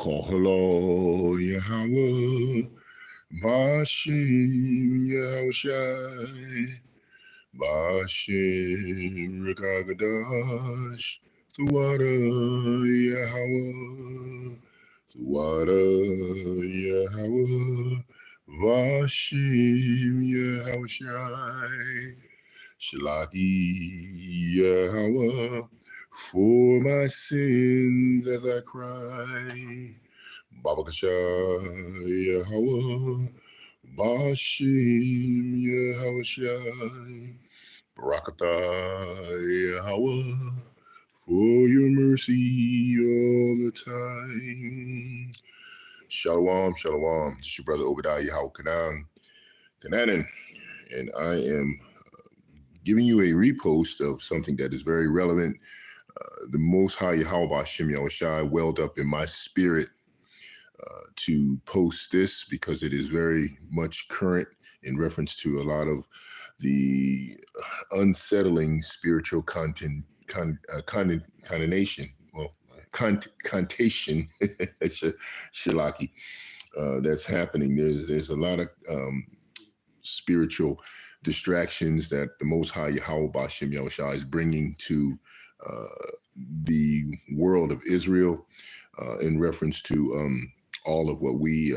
Call hello, Yahawah, Bashim, Yahushai, Bashim, Rekagadash, Thuwada, Yahawah, Thuwada, Yahawah, Bashim, Yahushai, Shalaki, Yahawah, for my sins as I cry. Baba Kasha, Yahawah, Bashim, Yahushai, Barakatah, Yahawah, for your mercy all the time. Shalom, shalom. This is your brother Obadiah Yahweh Kananan, and I am giving you a repost of something that is very relevant. The Most High Yahweh Bashim Yahushai welled up in my spirit to post this because it is very much current in reference to a lot of the unsettling spiritual connotation, Shilaki, that's happening. There's a lot of spiritual distractions that the Most High Yahweh Bashim Yahushua is bringing to the world of Israel in reference to all of what we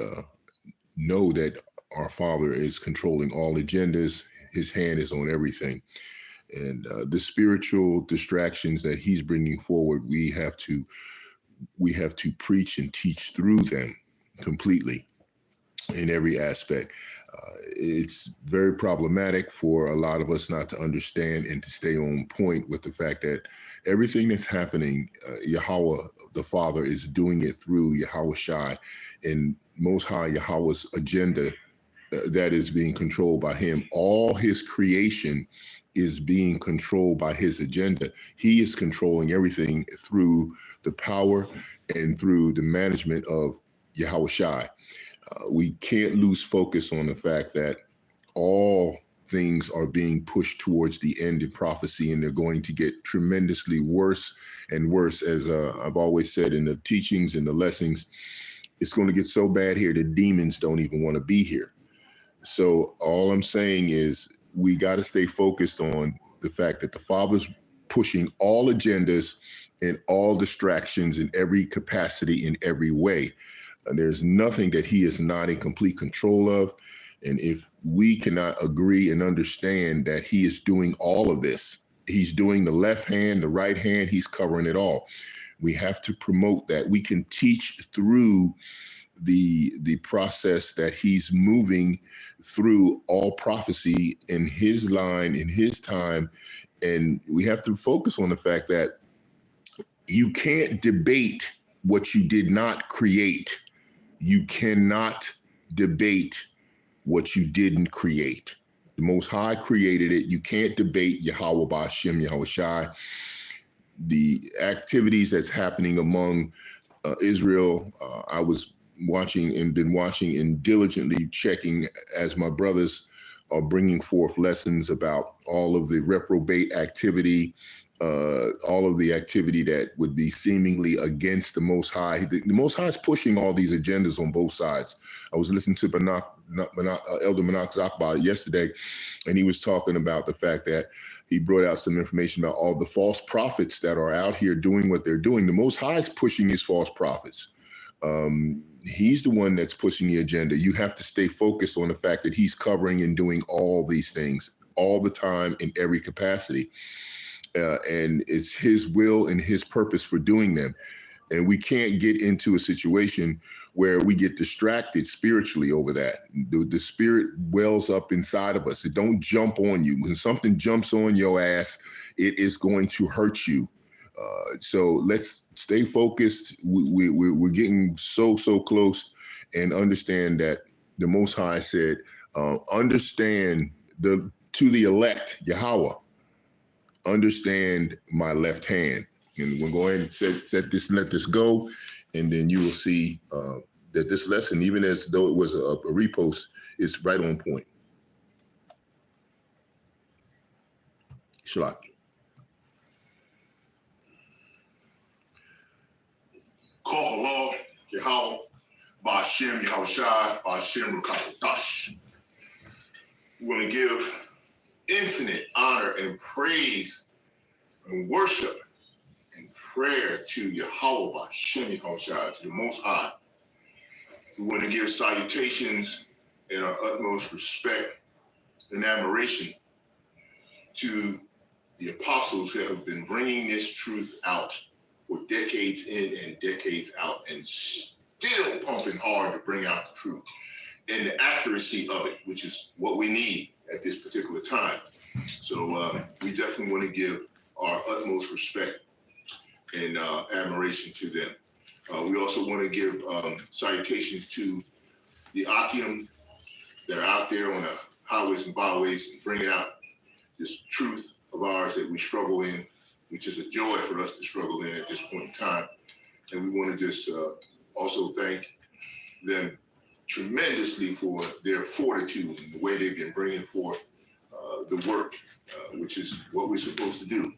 know, that our Father is controlling all agendas. His hand is on everything. And the spiritual distractions that he's bringing forward, we have to preach and teach through them completely in every aspect. It's very problematic for a lot of us not to understand and to stay on point with the fact that everything that's happening, Yahweh, the Father, is doing it through Yahweh Shai and Most High Yahweh's agenda that is being controlled by him. All his creation is being controlled by his agenda. He is controlling everything through the power and through the management of Yahweh Shai. We can't lose focus on the fact that all things are being pushed towards the end in prophecy, and they're going to get tremendously worse and worse. As I've always said in the teachings and the lessons, it's going to get so bad here that demons don't even want to be here. So all I'm saying is we got to stay focused on the fact that the Father's pushing all agendas and all distractions in every capacity, in every way. And there's nothing that he is not in complete control of. And if we cannot agree and understand that he is doing all of this, he's doing the left hand, the right hand, he's covering it all. We have to promote that. We can teach through the process that he's moving through all prophecy in his line, in his time. And we have to focus on the fact that you can't debate what you did not create. You cannot debate what you didn't create. The Most High created it. You can't debate Yahweh Ba'Shem Yahushai. The activities that's happening among Israel, I was watching and diligently checking as my brothers are bringing forth lessons about all of the reprobate activity, all of the activity that would be seemingly against the Most High. The Most High is pushing all these agendas on both sides. I was listening to Elder Manak Zakba yesterday, and he was talking about the fact that he brought out some information about all the false prophets that are out here doing what they're doing. The Most High is pushing his false prophets. He's the one that's pushing the agenda. You have to stay focused on the fact that he's covering and doing all these things all the time in every capacity. And it's his will and his purpose for doing them. And we can't get into a situation where we get distracted spiritually over that. The spirit wells up inside of us. It don't jump on you. When something jumps on your ass, it is going to hurt you. So let's stay focused. We're getting so close, and understand that the Most High said, understand to the elect, Yahweh, understand my left hand. And we'll go ahead and set this, let this go, and then you will see that this lesson, even as though it was a repost, is right on point. Shalak. Call Allah, YAHAWAH, Ba'ashem Yahawashi, Ba'ashem Rakatash. We want to give infinite honor and praise and worship and prayer to YAHAWAH, Ba'ashem Yahawashi, to the Most High. We want to give salutations and our utmost respect and admiration to the apostles who have been bringing this truth out for decades in and decades out, and still pumping hard to bring out the truth and the accuracy of it, which is what we need at this particular time. So we definitely want to give our utmost respect and admiration to them. We also want to give salutations to the Akim that are out there on the highways and byways and bringing out this truth of ours that we struggle in, which is a joy for us to struggle in at this point in time. And we want to just also thank them tremendously for their fortitude and the way they've been bringing forth the work, which is what we're supposed to do.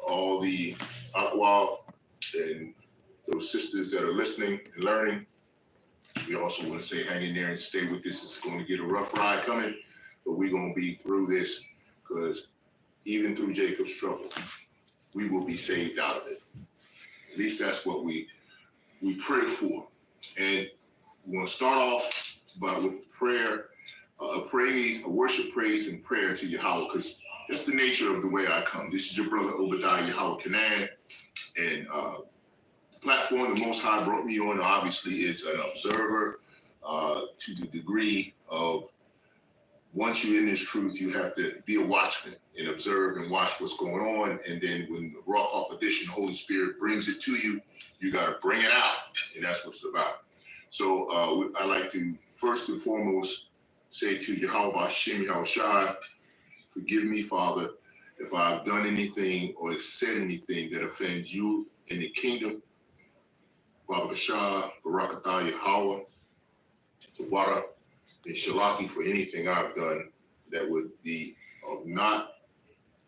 All the YAHAWAH and those sisters that are listening and learning, we also want to say hang in there and stay with this. It's going to get a rough ride coming, but we're going to be through this, because even through Jacob's trouble, we will be saved out of it. At least that's what we pray for. And we want to start off with prayer, a worship, praise, and prayer to YAHAWAH, because that's the nature of the way I come. This is your brother Obadiah Yahweh Canaan, and the platform the Most High brought me on obviously is an observer to the degree of, once you're in this truth, you have to be a watchman and observe and watch what's going on. And then when the Ruach HaKodesh, Holy Spirit, brings it to you, you got to bring it out. And that's what it's about. So I like to first and foremost say to YAHAWAH, Ba'ashem Yahawashi, forgive me, Father, if I've done anything or said anything that offends you in the kingdom. Barakashah, Barakatah YAHAWAH, Tawara, and Shalaki for anything I've done that would be not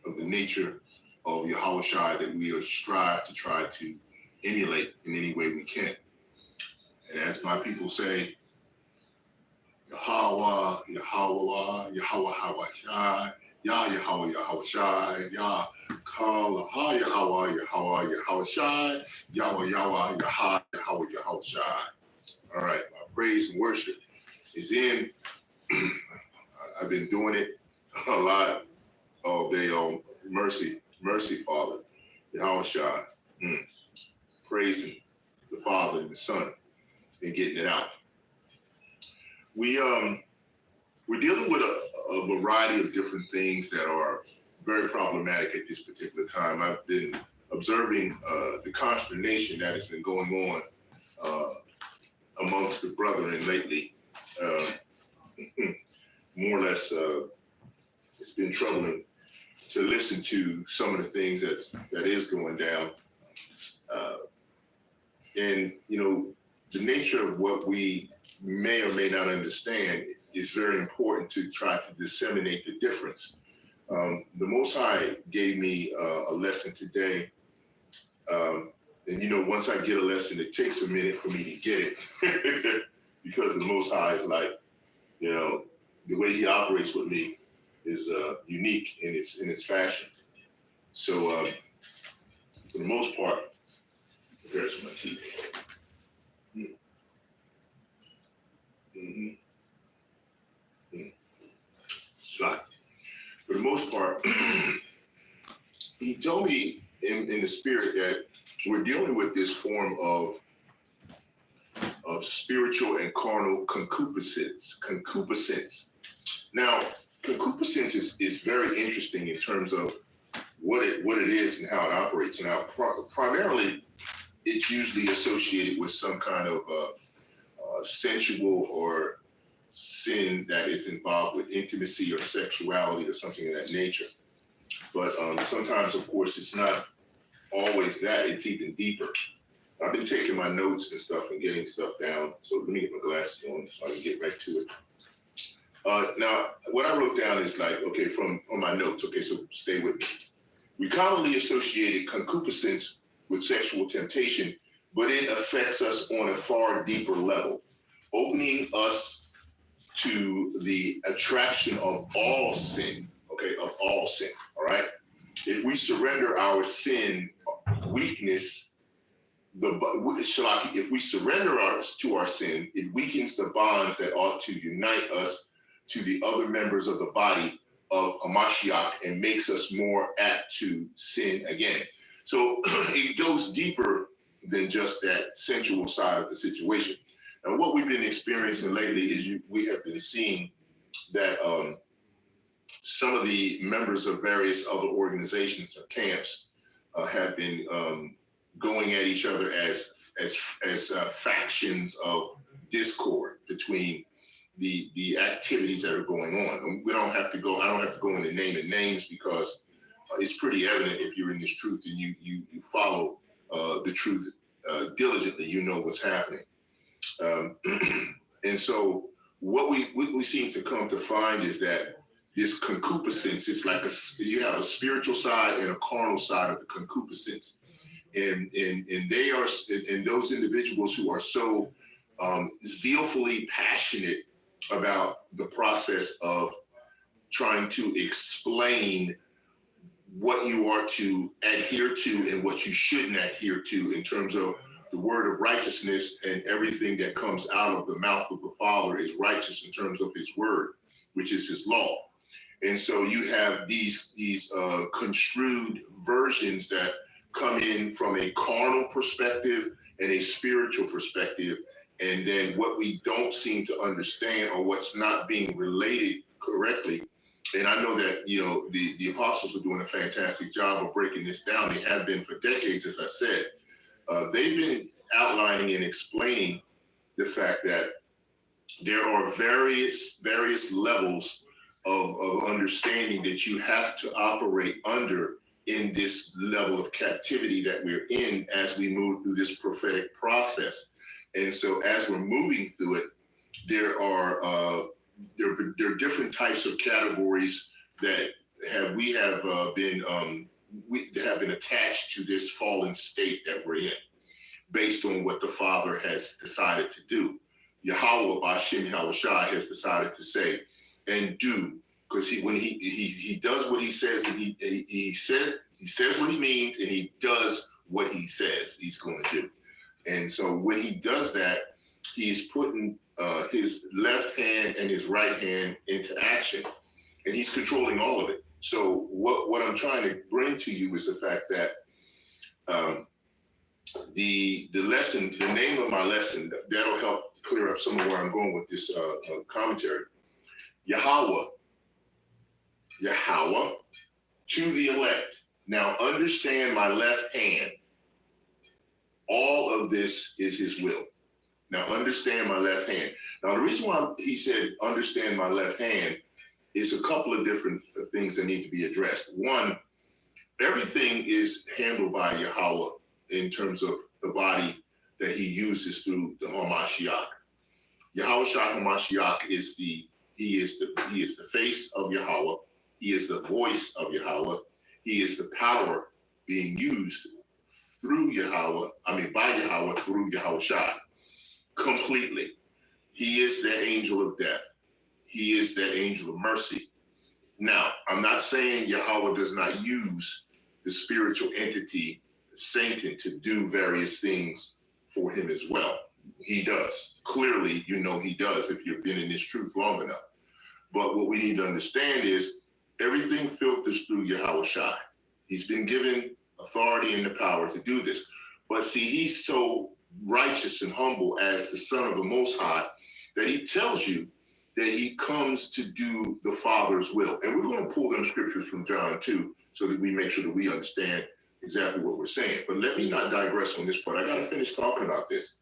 of the nature of YAHAWAH that we strive to try to emulate in any way we can. And as my people say, YAHAWAH, YAHAWAH, YAHAWAH HaWashai, Yah YAHAWAH YAHAWASHai, Yah Kal YAHAWAH YAHAWAH YAHAWASHai, Yahweh Yahweh Yahah YAHAWAH YAHAWASHai. All right, my praise and worship is in. I've been doing it a lot all day on mercy, Father, Yahawashi, praising the Father and the Son and getting it out. We're dealing with a variety of different things that are very problematic at this particular time. I've been observing the consternation that has been going on amongst the brethren lately. More or less, it's been troubling to listen to some of the things that is going down. And, you know, the nature of what we may or may not understand is very important to try to disseminate the difference. The Most High gave me a lesson today. And, you know, once I get a lesson, it takes a minute for me to get it because the Most High is like, you know, the way he operates with me is unique in its fashion. So for the most part, there's my key. Slide. For the most part, he told me in the spirit that we're dealing with this form of spiritual and carnal concupiscence. Now, concupiscence is very interesting in terms of what it is and how it operates. Now, primarily, it's usually associated with some kind of sensual or sin that is involved with intimacy or sexuality or something of that nature. But sometimes, of course, it's not always that. It's even deeper. I've been taking my notes and stuff and getting stuff down. So let me get my glasses on so I can get right to it. Now, what I wrote down is like, okay, on my notes, okay, so stay with me. We commonly associated concupiscence with sexual temptation, but it affects us on a far deeper level, opening us to the attraction of all sin, okay, of all sin, all right? If we surrender our sin, weakness, if we surrender to our sin, it weakens the bonds that ought to unite us to the other members of the body of a Mashiach and makes us more apt to sin again. So it goes deeper than just that sensual side of the situation. And what we've been experiencing lately is we have been seeing that some of the members of various other organizations or camps have been going at each other as factions of discord between the activities that are going on. And we don't have to go. I don't have to go into naming names because it's pretty evident if you're in this truth and you follow the truth diligently. You know what's happening. And so what we seem to come to find is that this concupiscence is like you have a spiritual side and a carnal side of the concupiscence. And they are, and those individuals who are so zealfully passionate about the process of trying to explain what you are to adhere to and what you shouldn't adhere to in terms of the word of righteousness, and everything that comes out of the mouth of the Father is righteous in terms of his word, which is his law. And so you have these construed versions that come in from a carnal perspective and a spiritual perspective. And then what we don't seem to understand, or what's not being related correctly. And I know that, the apostles are doing a fantastic job of breaking this down. They have been for decades, as I said. They've been outlining and explaining the fact that there are various levels of understanding that you have to operate under in this level of captivity that we're in as we move through this prophetic process. And so as we're moving through it, there are different types of categories that have been attached to this fallen state that we're in, based on what the Father has decided to do. YAHAWAH, Bashim Yahawashi, has decided to say and do, because when he does what he says, and he says what he means, and he does what he says he's going to do. And so when he does that, he's putting his left hand and his right hand into action, and he's controlling all of it. So what I'm trying to bring to you is the fact that the lesson, the name of my lesson, that'll help clear up some of where I'm going with this commentary. YAHAWAH to the elect. Now understand my left hand. All of this is his will. Now understand my left hand. Now the reason why he said understand my left hand is a couple of different things that need to be addressed. One, everything is handled by YAHAWAH in terms of the body that he uses through the Hamashiach. YAHAWAH Hamashiach is the face of YAHAWAH. He is the voice of YAHAWAH. He is the power being used through by YAHAWAH through YAHAWAH completely. He is the angel of death. He is that angel of mercy. Now, I'm not saying YAHAWAH does not use the spiritual entity, Satan, to do various things for him as well. He does. Clearly, he does if you've been in this truth long enough. But what we need to understand is everything filters through YAHAWAH. He's been given authority and the power to do this. But see, he's so righteous and humble as the Son of the Most High that he tells you that he comes to do the Father's will. And we're going to pull them scriptures from John 2 so that we make sure that we understand exactly what we're saying. But let me not digress on this part. I got to finish talking about this.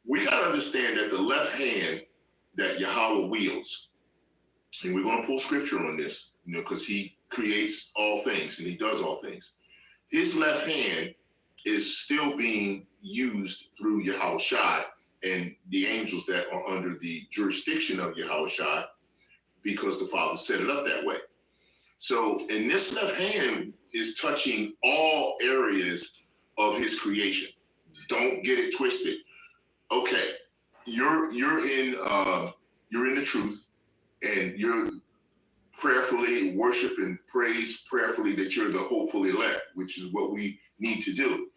We got to understand that the left hand that YAHAWAH wields, and we're going to pull scripture on this, because he creates all things and he does all things. His left hand is still being used through YAHAWAH and the angels that are under the jurisdiction of YAHAWAH, because the Father set it up that way. So, and this left hand is touching all areas of his creation, Don't get it twisted. Okay, you're in the truth, and you're prayerfully worship and praise prayerfully that you're the hopeful elect, which is what we need to do.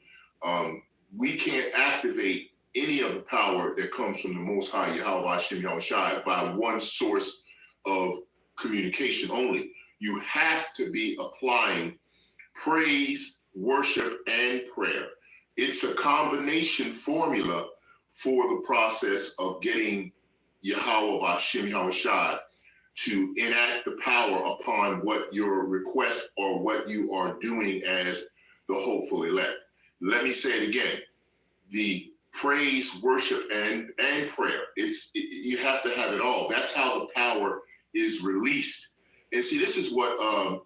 We can't activate any of the power that comes from the Most High Yahawah Shem Yahushai by one source of communication only. You have to be applying praise, worship, and prayer. It's a combination formula for the process of getting Yahawah Shem Yahushai to enact the power upon what your request or what you are doing as the hopeful elect. Let me say it again. The praise, worship, and prayer. You have to have it all. That's how the power is released. And see, this is what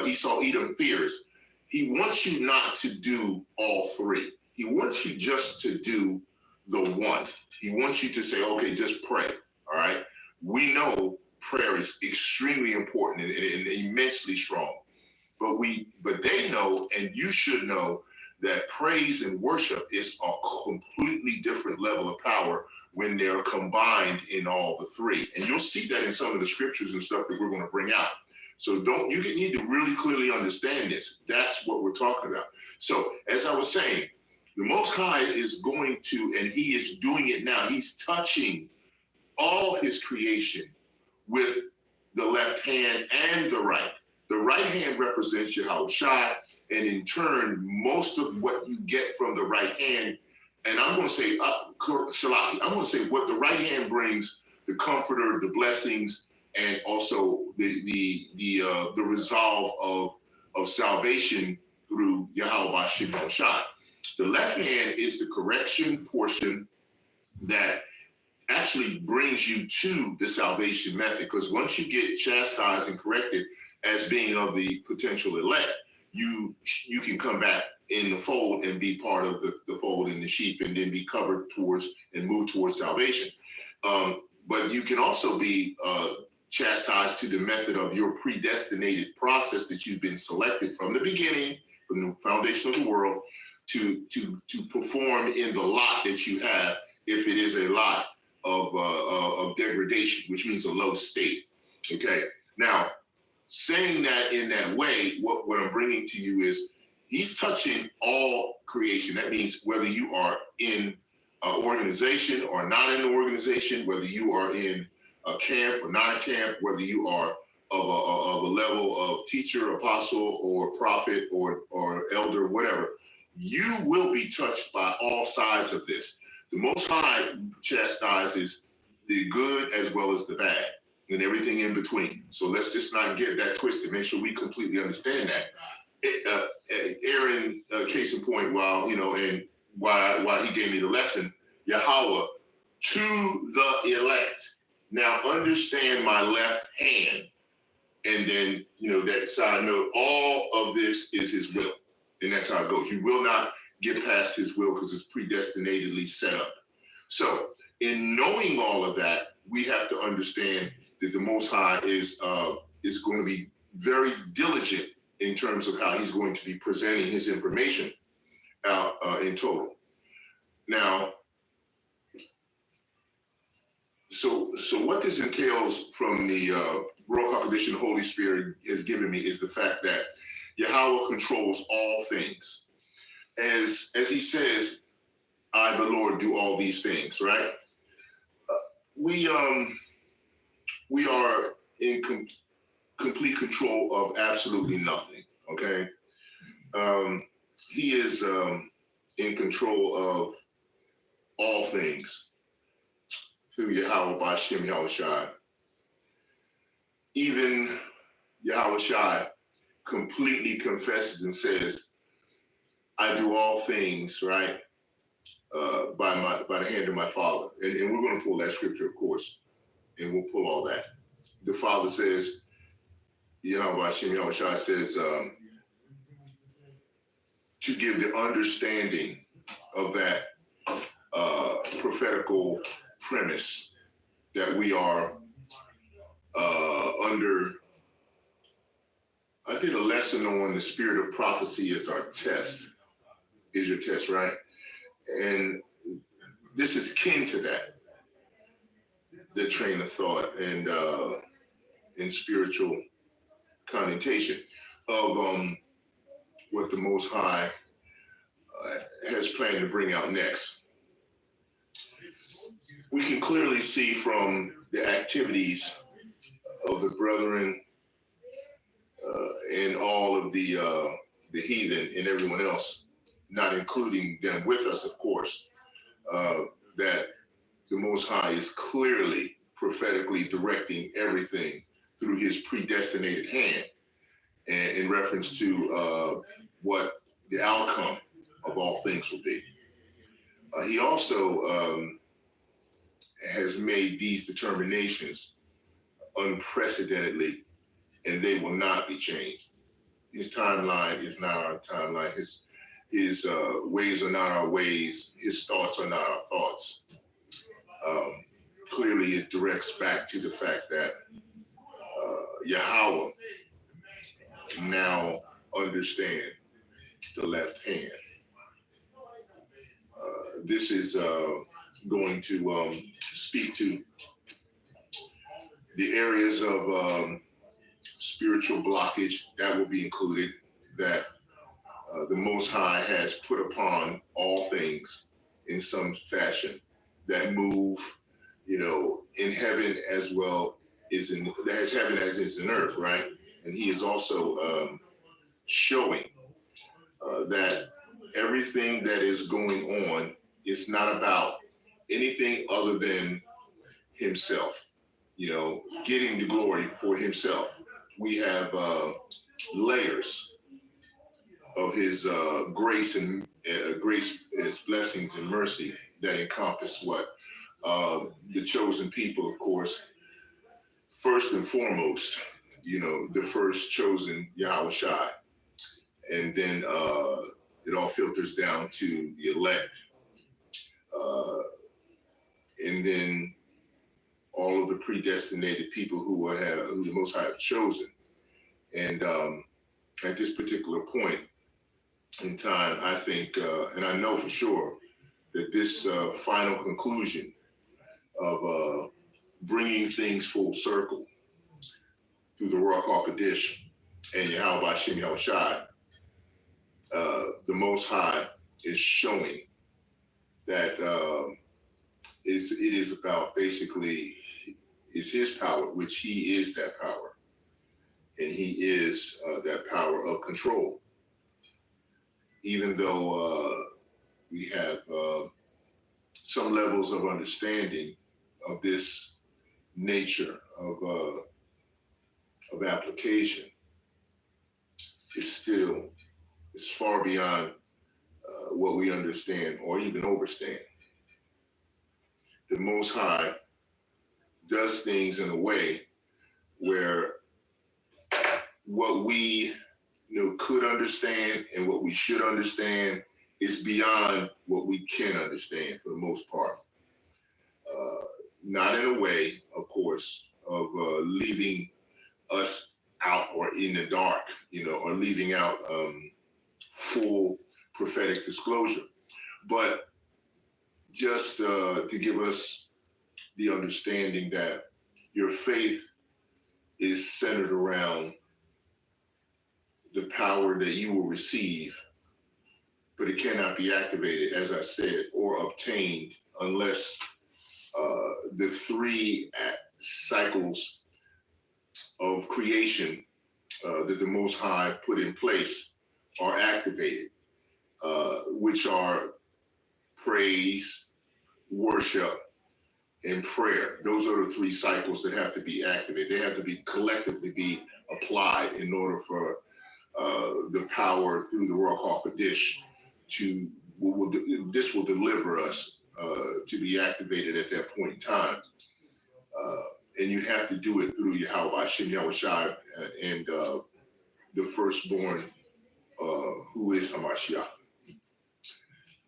Esau Edom fears. He wants you not to do all three. He wants you just to do the one. He wants you to say, okay, just pray. All right. We know prayer is extremely important and immensely strong. But they know, and you should know, that praise and worship is a completely different level of power when they're combined in all the three. And you'll see that in some of the scriptures and stuff that we're going to bring out. So you need to really clearly understand this. That's what we're talking about. So as I was saying, the Most High is going to, and he is doing it now. He's touching all his creation with the left hand and the right. The right hand represents Yahawashi, and in turn, most of what you get from the right hand, and I'm going to say, Shalaki, I'm going to say what the right hand brings: the comforter, the blessings, and also the resolve of salvation through Yahawah Shem Yahushai. The left hand is the correction portion that actually brings you to the salvation method, because once you get chastised and corrected as being of the potential elect, you can come back in the fold and be part of the fold in the sheep, and then be covered towards and move towards salvation. But you can also be chastised to the method of your predestinated process that you've been selected from the beginning, from the foundation of the world, to perform in the lot that you have, if it is a lot of degradation, which means a low state. Okay. Now, saying that in that way, what I'm bringing to you is he's touching all creation. That means whether you are in an organization or not in an organization, whether you are in a camp or not a camp, whether you are of a level of teacher, apostle, or prophet, or elder, whatever, you will be touched by all sides of this. The Most High chastises the good as well as the bad, and everything in between. So let's just not get that twisted. Make sure we completely understand that. Aaron, case in point, and why he gave me the lesson, Yahawah, to the elect. Now understand my left hand. And then, that side note, all of this is his will. And that's how it goes. You will not get past his will because it's predestinatedly set up. So in knowing all of that, we have to understand that the Most High is going to be very diligent in terms of how he's going to be presenting his information in total. Now, so what this entails from the Ruach HaKodesh, the Holy Spirit has given me, is the fact that Yahawah controls all things. As he says, I, the Lord, do all these things, right? We are in complete control of absolutely nothing, okay? He is in control of all things through Yahawah Shem Yahushai. Even Yahushai completely confesses and says, I do all things, right, by the hand of my Father. And we're going to pull that scripture, of course, and we'll pull all that. The Father says, Yahawah Shem Yahushai says, to give the understanding of that prophetical premise that we are under. I did a lesson on the spirit of prophecy as our test, is your test, right? And this is kin to that, the train of thought and in spiritual connotation of what the Most High has planned to bring out next. We can clearly see from the activities of the brethren and all of the heathen and everyone else, not including them with us, of course, that the Most High is clearly prophetically directing everything through his predestinated hand, and in reference to what the outcome of all things will be. He also has made these determinations unprecedentedly, and they will not be changed. His timeline is not our timeline. His ways are not our ways. His thoughts are not our thoughts. Clearly, it directs back to the fact that Yahawah now understand the left hand. This is going to speak to the areas of spiritual blockage that will be included, that the Most High has put upon all things in some fashion that move, in heaven as well as as heaven as is in earth, right? And he is also showing that everything that is going on is not about anything other than himself, getting the glory for himself. We have layers of his grace and his blessings and mercy that encompass what the chosen people, of course, first and foremost, the first chosen YAHAWAH, and then it all filters down to the elect, and then all of the predestinated people who the Most High have chosen. And at this particular point in time, I think, and I know for sure, that this final conclusion of bringing things full circle through the Ruach HaKodesh and Yahawah Shem Yahushai, the Most High is showing that it is about basically is his power, which he is that power, and he is that power of control. Even though we have some levels of understanding of this nature of application, it's far beyond what we understand or even overstand. The Most High does things in a way where what we could understand and what we should understand is beyond what we can understand for the most part. Not in a way, of course, of leaving us out or in the dark, or leaving out full prophetic disclosure, but just to give us the understanding that your faith is centered around the power that you will receive, but it cannot be activated, as I said, or obtained unless the three cycles of creation that the Most High put in place are activated, which are praise, worship, and prayer. Those are the three cycles that have to be activated. They have to be collectively be applied in order for the power through the Ruach HaKodesh this will deliver us to be activated at that point in time. And you have to do it through Yahawah Shem Yahushai and the firstborn, who is Hamashiach.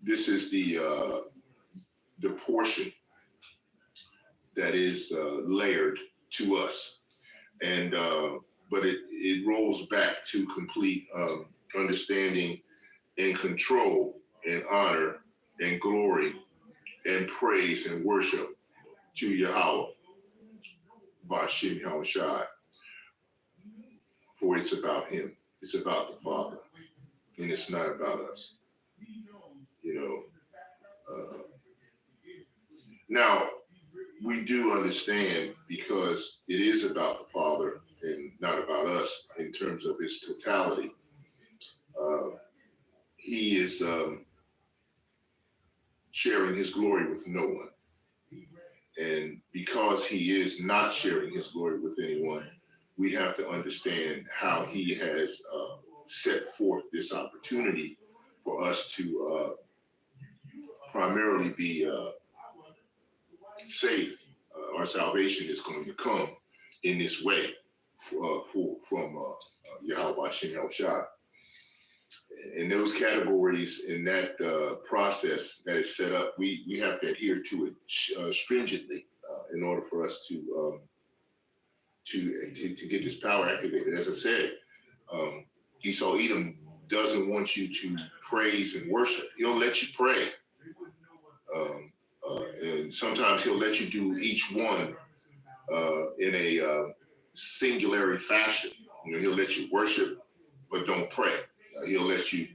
This is the portion that is layered to us, and but it rolls back to complete understanding and control and honor and glory and praise and worship to Yahawah, Bashim Yahushai, for it's about him. It's about the Father, and it's not about us. You know, now we do understand, because it is about the Father and not about us in terms of its totality. He is sharing his glory with no one. And because he is not sharing his glory with anyone, we have to understand how he has set forth this opportunity for us to primarily be saved. Our salvation is going to come in this way from Yahawah Shem Yahushua. In those categories, in that process that is set up, we have to adhere to it stringently in order for us to get this power activated. As I said, Esau Edom doesn't want you to praise and worship. He'll let you pray, and sometimes he'll let you do each one in a singular fashion. You know, he'll let you worship, but don't pray. He'll let you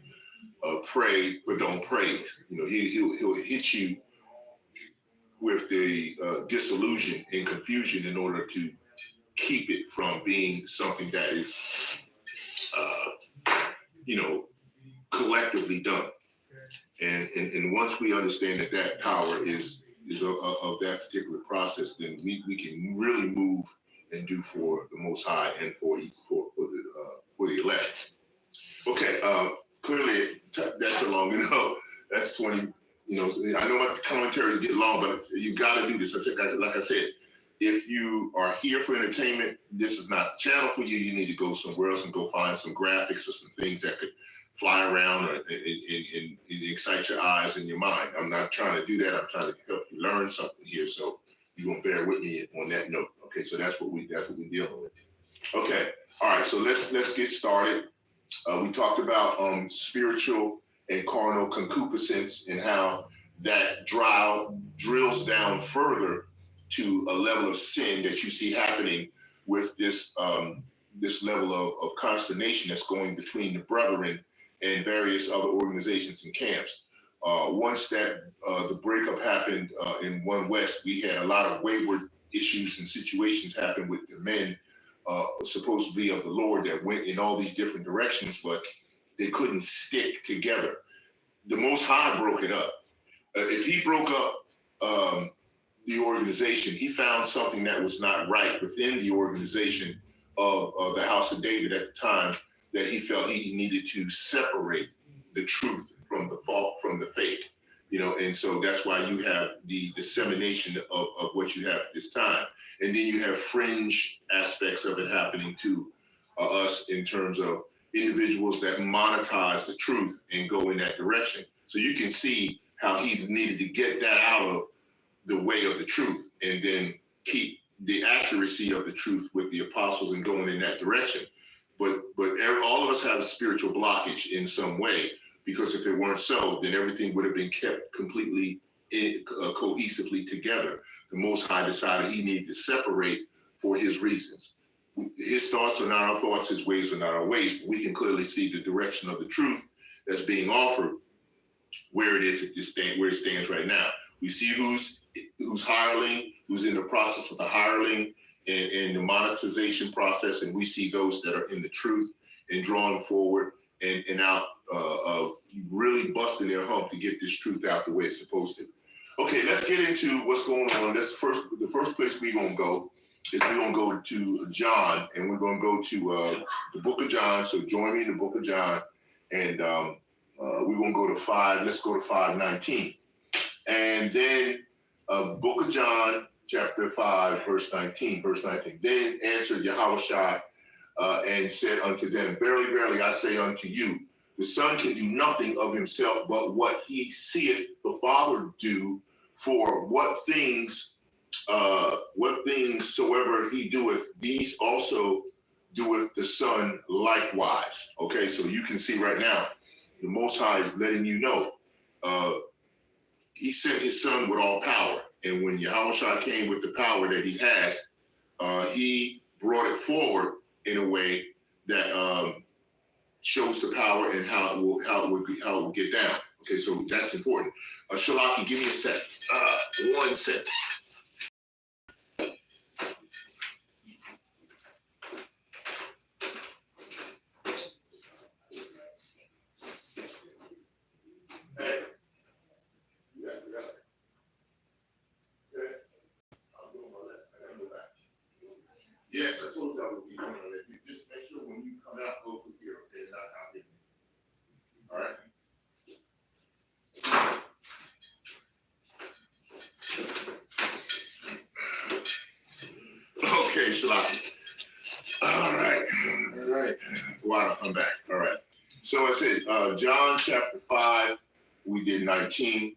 pray, but don't praise. You know, he'll hit you with the disillusion and confusion in order to keep it from being something that is, collectively done. And once we understand that power is of that particular process, then we can really move and do for the Most High and for the elect. Okay, clearly that's a long enough. That's 20. I know my commentaries get long, but you got to do this. Like I said, if you are here for entertainment, this is not the channel for you. You need to go somewhere else and go find some graphics or some things that could fly around and excite your eyes and your mind. I'm not trying to do that. I'm trying to help you learn something here. So you're gonna bear with me on that note. Okay, so that's what we're dealing with. Okay, all right. So let's get started. We talked about spiritual and carnal concupiscence and how that drills down further to a level of sin that you see happening with this this level of consternation that's going between the brethren and various other organizations and camps. Once that the breakup happened in One West, we had a lot of wayward issues and situations happen with the men supposedly of the Lord that went in all these different directions, but they couldn't stick together. The Most High broke it up. If he broke up the organization, he found something that was not right within the organization of the House of David at the time, that he felt he needed to separate the truth from the fake, and so that's why you have the dissemination of what you have at this time. And then you have fringe aspects of it happening to us in terms of individuals that monetize the truth and go in that direction. So you can see how he needed to get that out of the way of the truth and then keep the accuracy of the truth with the apostles and going in that direction. But all of us have a spiritual blockage in some way, because if it weren't so, then everything would have been kept completely cohesively together. The Most High decided he needed to separate for his reasons. His thoughts are not our thoughts, his ways are not our ways. But we can clearly see the direction of the truth that's being offered, where it is where it stands right now. We see who's hireling, who's in the process of the hireling and the monetization process, and we see those that are in the truth and drawing forward and out of really busting their hump to get this truth out the way it's supposed to. Okay, let's get into what's going on. The first place we're gonna go is we're gonna go to John, and we're gonna go to the book of John. So join me in the book of John, and we're gonna go to 5. Let's go to 5:19, and then book of John, chapter 5, verse 19. Then answered Yahushua and said unto them, Verily, verily, I say unto you, the Son can do nothing of himself, but what he seeth the Father do. For what things soever he doeth, these also doeth the Son likewise. Okay, so you can see right now, the Most High is letting you know he sent his son with all power. And when Yahawashi came with the power that he has, he brought it forward in a way that shows the power and how it will get down. Okay, so that's important. Shalaki, give me a sec. 1 sec. Yes, I told you I would be doing it. You just make sure when you come out, go through here, okay? Not out here. All right. Okay, Shalaki. All right. Wow, I'm back. All right. So I said, John chapter 5, we did 19.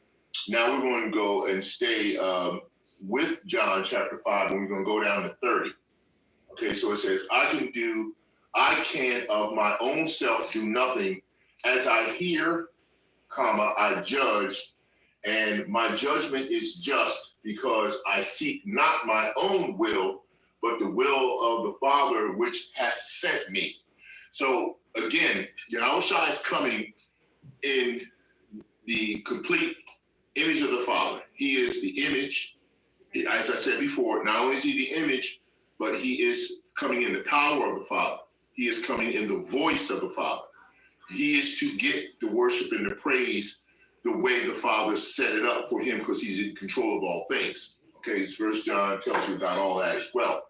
Now we're going to go and stay with John chapter 5, and we're going to go down to 30. Okay, so it says, I can of my own self do nothing. As I hear, I judge, and my judgment is just, because I seek not my own will, but the will of the Father which hath sent me. So again, Yahawashi is coming in the complete image of the Father. He is the image. As I said before, not only is he the image, but he is coming in the power of the Father. He is coming in the voice of the Father. He is to get the worship and the praise the way the Father set it up for him, because he's in control of all things. Okay, this First John tells you about all that as well.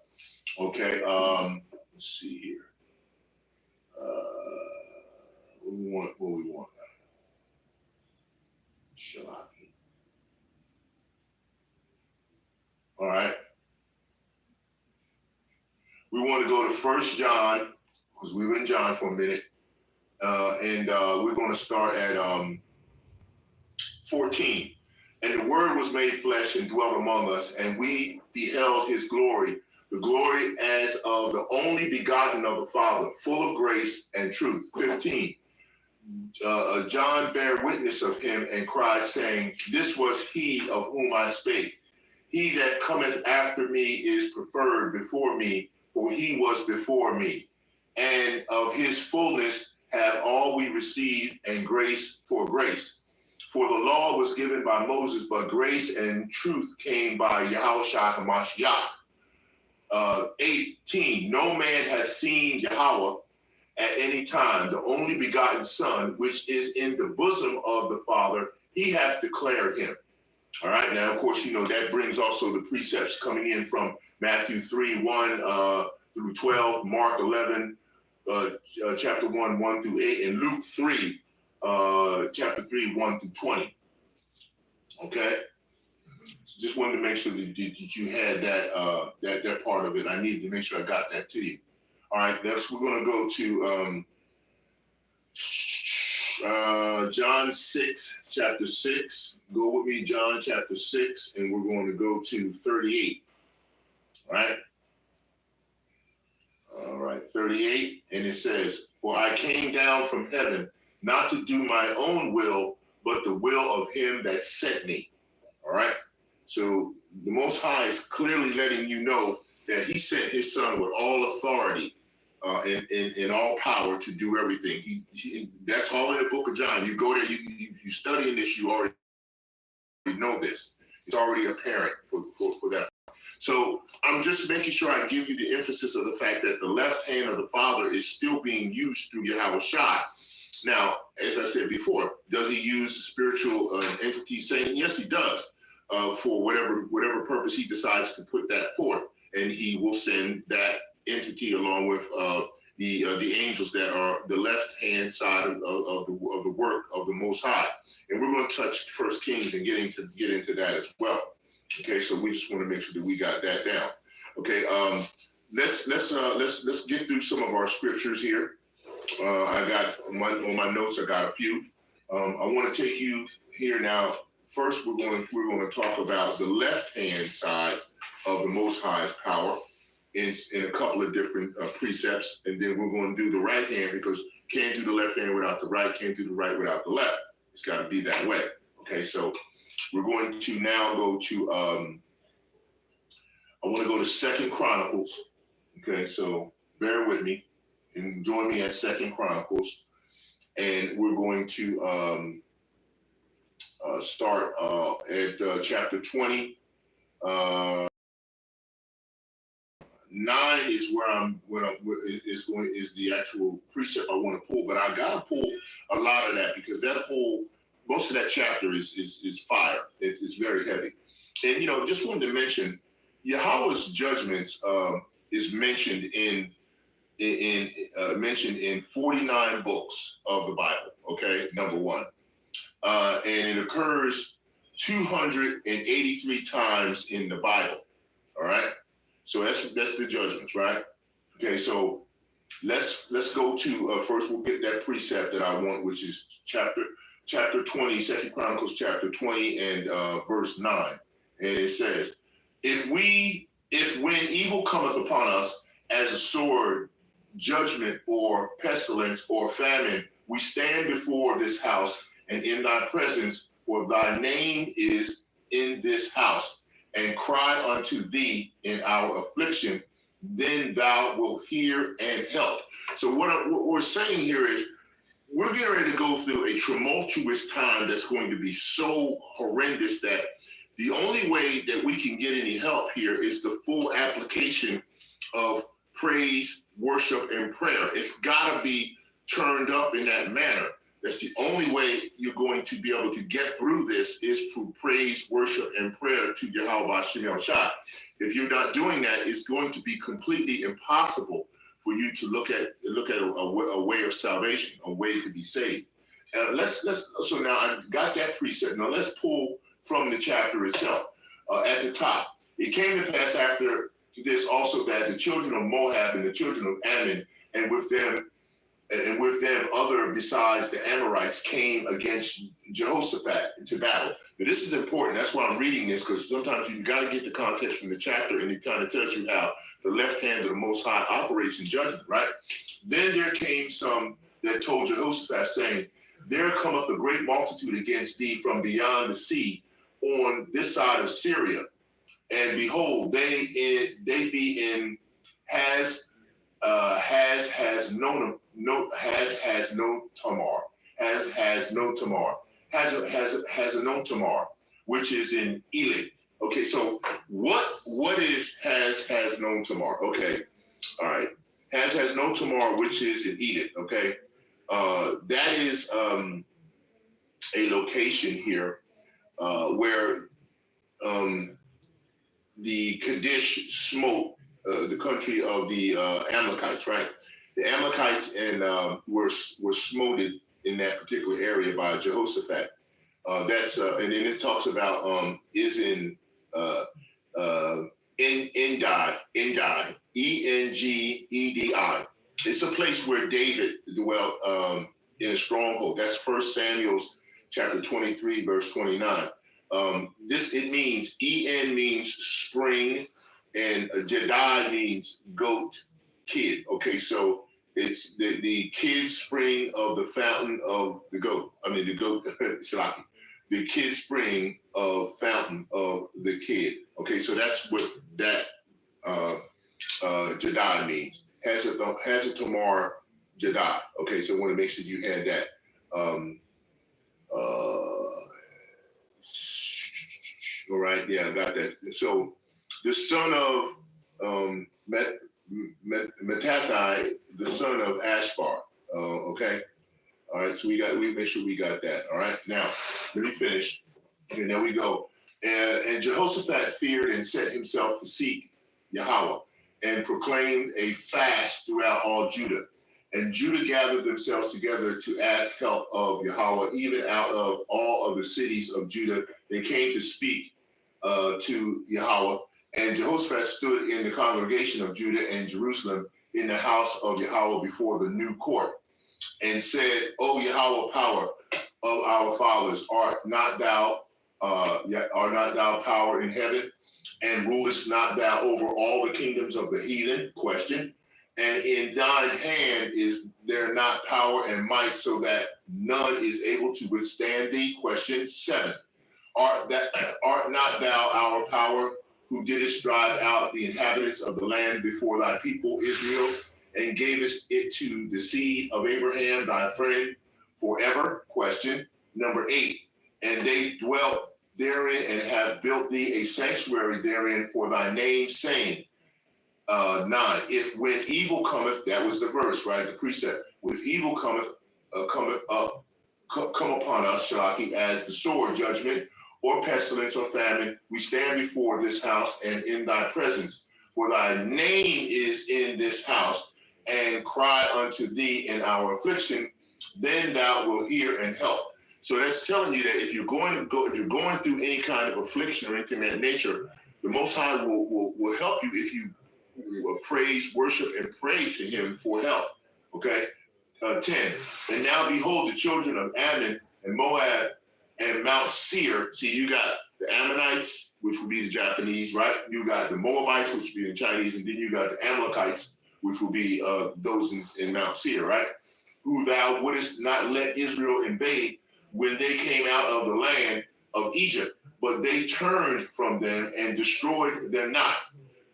Okay, let's see here. What we want? Shalaki. All right. We want to go to First John, because we were in John for a minute, and we're going to start at 14. And the Word was made flesh and dwelt among us, and we beheld his glory, the glory as of the only begotten of the Father, full of grace and truth. 15. John bare witness of him and cried, saying, This was he of whom I spake. He that cometh after me is preferred before me, for he was before me. And of his fullness have all we received, and grace for grace. For the law was given by Moses, but grace and truth came by Yahawashi HaMashiach. 18, no man has seen Yahawah at any time. The only begotten Son, which is in the bosom of the Father, he hath declared him. All right, now, of course, you know, that brings also the precepts coming in from Matthew 3, 1 through 12, Mark 11, chapter 1, 1 through 8, and Luke 3, chapter 3, 1 through 20. Okay? So just wanted to make sure that you had that part of it. I needed to make sure I got that to you. All right, next we're going to go to John 6, chapter 6. Go with me, John chapter 6, and we're going to go to 38. All right, 38, and it says, For I came down from heaven, not to do my own will, but the will of him that sent me. All right, so the Most High is clearly letting you know that he sent his son with all authority and all power to do everything. That's all in the book of John. You go there, you studying this, you already know this. It's already apparent for that. So I'm just making sure I give you the emphasis of the fact that the left hand of the Father is still being used through Yahawashi. Now, as I said before, does he use the spiritual entity Satan? Yes, he does, for whatever purpose he decides to put that forth. And he will send that entity along with the angels that are the left hand side of the work of the Most High. And we're going to touch First Kings and get into that as well. Okay, so we just want to make sure that we got that down. Okay, let's get through some of our scriptures here. I got on my notes. I got a few. I want to take you here now. First, we're going to talk about the left hand side of the Most High's power in a couple of different precepts, and then we're going to do the right hand, because can't do the left hand without the right, can't do the right without the left. It's got to be that way. Okay, so We're going to now go to, I want to go to 2nd Chronicles. Okay, so bear with me and join me at 2nd Chronicles. And we're going to start at chapter 20. 9 is is the actual precept I want to pull, but I gotta pull a lot of that because most of that chapter is fire. It's very heavy. And just wanted to mention Yahawah's judgments is mentioned in 49 books of the Bible. Okay, number one, and it occurs 283 times in the Bible. All right. So that's the judgments, right? Okay, so let's go to first. We'll get that precept that I want, which is chapter 20, 2nd Chronicles chapter 20 and verse 9, and it says, "If when evil cometh upon us as a sword, judgment, or pestilence, or famine, we stand before this house and in thy presence, for thy name is in this house, and cry unto thee in our affliction, then thou wilt hear and help." So what we're saying here is we're getting ready to go through a tumultuous time that's going to be so horrendous that the only way that we can get any help here is the full application of praise, worship, and prayer. It's got to be turned up in that manner. That's the only way you're going to be able to get through this is through praise, worship, and prayer to YAHAWAH Shem Shah. If you're not doing that, it's going to be completely impossible for you to look at a way of salvation, a way to be saved. So now I got that precept. Now let's pull from the chapter itself. At the top, it came to pass after this also that the children of Moab and the children of Ammon, and with them other besides the Amorites, came against Jehoshaphat to battle. Now, this is important. That's why I'm reading this, because sometimes you've got to get the context from the chapter, and it kind of tells you how the left hand of the Most High operates in judgment, right? Then there came some that told Jehoshaphat, saying, "There cometh a great multitude against thee from beyond the sea on this side of Syria. And behold, they be in has no Tamar, which is in Elim." Okay, so what is has no Tamar? Okay, all right, has no Tamar, which is in Edom. Okay, that is a location here where the Kadesh smote the country of the Amalekites, right? The Amalekites were smoted in that particular area by Jehoshaphat. That's and then it talks about is in Engedi, Engedi. It's a place where David dwelt in a stronghold. That's 1 Samuel chapter 23, verse 29. It means En means spring, and Jedi means goat, kid. Okay, so it's the kid spring of the fountain of the goat. I mean, the goat, Shalaki. The kid spring of fountain of the kid. Okay, so that's what that Jedi means. Has a Tamar Jedi. Okay, so I want to make sure you had that. All right, yeah, I got that. So the son of Metathai, the son of Ashbar. Okay. All right, so we make sure we got that. All right, now let me finish. And there we go. And Jehoshaphat feared and set himself to seek Yahawah and proclaimed a fast throughout all Judah. And Judah gathered themselves together to ask help of Yahawah, even out of all of the cities of Judah. They came to speak to Yahawah. And Jehoshaphat stood in the congregation of Judah and Jerusalem in the house of Yahawah before the new court, and said, "O Yahawah, power of our fathers, art not thou power in heaven, and rulest not thou over all the kingdoms of the heathen?" Question. "And in thine hand is there not power and might, so that none is able to withstand thee?" Question 7. art not thou our power, who didst drive out the inhabitants of the land before thy people Israel, and gavest it to the seed of Abraham, thy friend, forever? Question. Number 8. And they dwelt therein and have built thee a sanctuary therein for thy name, saying, 9. If when evil cometh, that was the verse, right? The precept. If evil cometh come upon us, Shalaki, as the sword, judgment, or pestilence, or famine, we stand before this house and in thy presence. For thy name is in this house, and cry unto thee in our affliction, then thou wilt hear and help. So that's telling you that if you're going through any kind of affliction or anything of that nature, the Most High will help you if you praise, worship, and pray to Him for help. Okay. 10. And now behold, the children of Ammon and Moab and Mount Seir. See, you got the Ammonites, which would be the Japanese, right? You got the Moabites, which would be the Chinese, and then you got the Amalekites, which will be those in Mount Seir, right? Who thou wouldest not let Israel invade when they came out of the land of Egypt, but they turned from them and destroyed them not.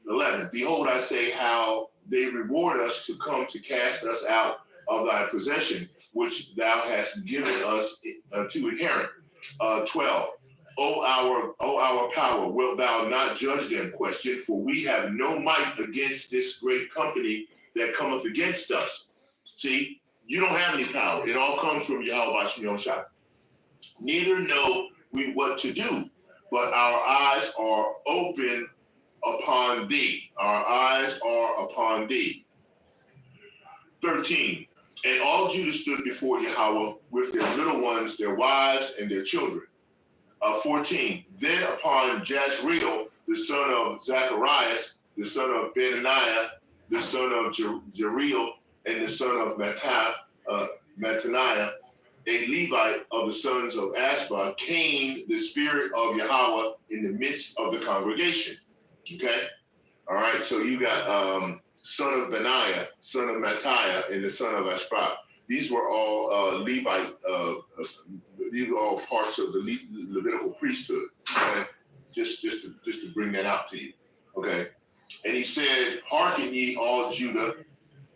11. Behold, I say how they reward us to come to cast us out of thy possession, which thou hast given us to inherit. 12. O our power, wilt thou not judge them? Question. For we have no might against this great company that cometh against us. See, you don't have any power. It all comes from YAHAWAH Shem Shah. Neither know we what to do, but our eyes are open upon thee. Our eyes are upon thee. 13. And all Judah stood before Yahweh with their little ones, their wives, and their children. 14. Then upon Jezreel, the son of Zacharias, the son of Benaniah, the son of Jeriel, and the son of Mattaniah, a Levite of the sons of Ashba, came the spirit of Yahweh in the midst of the congregation. Okay? All right, so you got son of Benaiah, son of Mattaniah, and the son of Ashba. These were all Levite, these were all parts of the Levitical priesthood. Okay? Just to bring that out to you. Okay? And he said, hearken ye all Judah,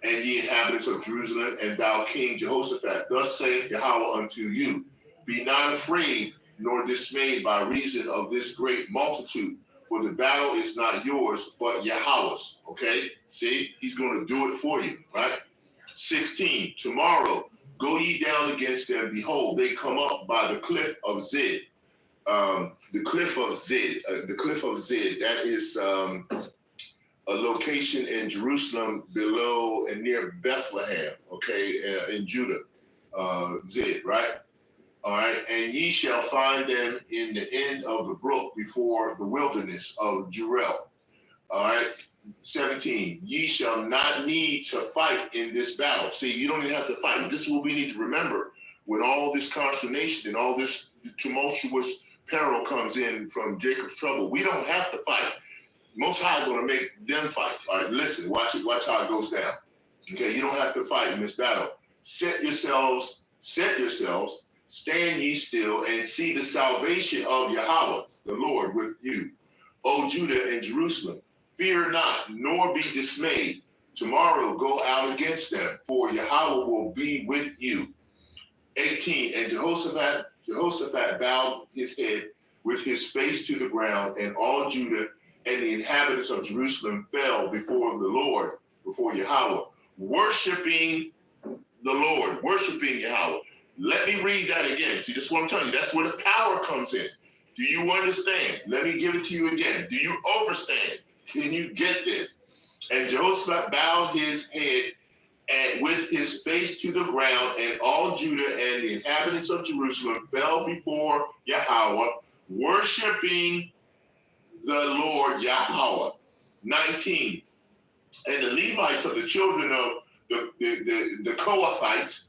and ye inhabitants of Jerusalem, and thou King Jehoshaphat, thus saith Yahweh unto you, be not afraid nor dismayed by reason of this great multitude, for the battle is not yours, but Yahweh's. Okay? See, he's going to do it for you, right? 16, tomorrow go ye down against them. Behold, they come up by the cliff of Zid. The cliff of Zid, that is a location in Jerusalem below and near Bethlehem, okay, in Judah, Zid, right? All right, and ye shall find them in the end of the brook before the wilderness of Jurel. All right, 17, ye shall not need to fight in this battle. See, you don't even have to fight. This is what we need to remember when all this consternation and all this tumultuous peril comes in from Jacob's trouble. We don't have to fight. Most High is going to make them fight. All right, listen, watch how it goes down. Okay, you don't have to fight in this battle. Set yourselves, stand ye still, and see the salvation of Yahweh, the Lord, with you. O Judah and Jerusalem, fear not, nor be dismayed. Tomorrow go out against them, for Yahweh will be with you. 18, and Jehoshaphat bowed his head with his face to the ground, and all Judah and the inhabitants of Jerusalem fell before the Lord, before Yahweh, worshiping the Lord, worshiping Yahweh. Let me read that again. See, this is what I'm telling you. That's where the power comes in. Do you understand? Let me give it to you again. Do you understand? Can you get this? And Jehoshaphat bowed his head and with his face to the ground, and all Judah and the inhabitants of Jerusalem fell before Yahweh, worshiping the Lord Yahweh. 19. And the Levites of the children of the Kohathites,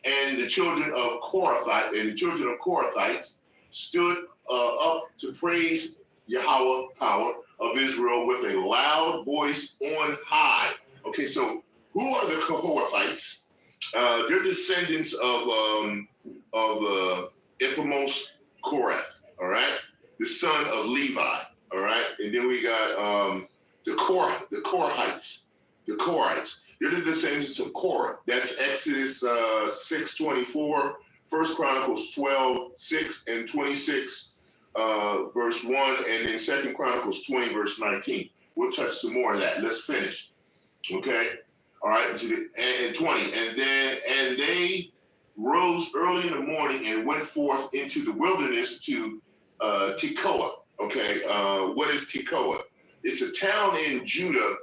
and the children of Korathites stood up to praise Yahweh, power of Israel, with a loud voice on high. Okay, so who are the Kohathites? They're descendants of Ipamos Korath, all right? The son of Levi, all right? And then we got the Korahites, the Korhites. They're the descendants of Korah. That's Exodus 6:24, 1 Chronicles 12:6 and 26, verse 1, and then 2 Chronicles 20, verse 19. We'll touch some more of that. Let's finish. Okay? All right, and 20. And they rose early in the morning and went forth into the wilderness to Tekoa. Okay, what is Tekoa? It's a town in Judah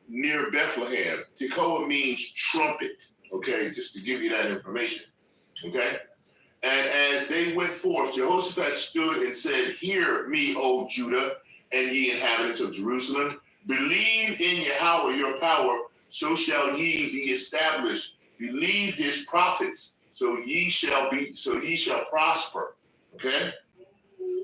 near Bethlehem. Tekoa means trumpet. Okay, just to give you that information. Okay, and as they went forth, Jehoshaphat stood and said, "Hear me, O Judah, and ye inhabitants of Jerusalem. Believe in Yahawah your power, so shall ye be established. Believe his prophets, so ye shall prosper." Okay?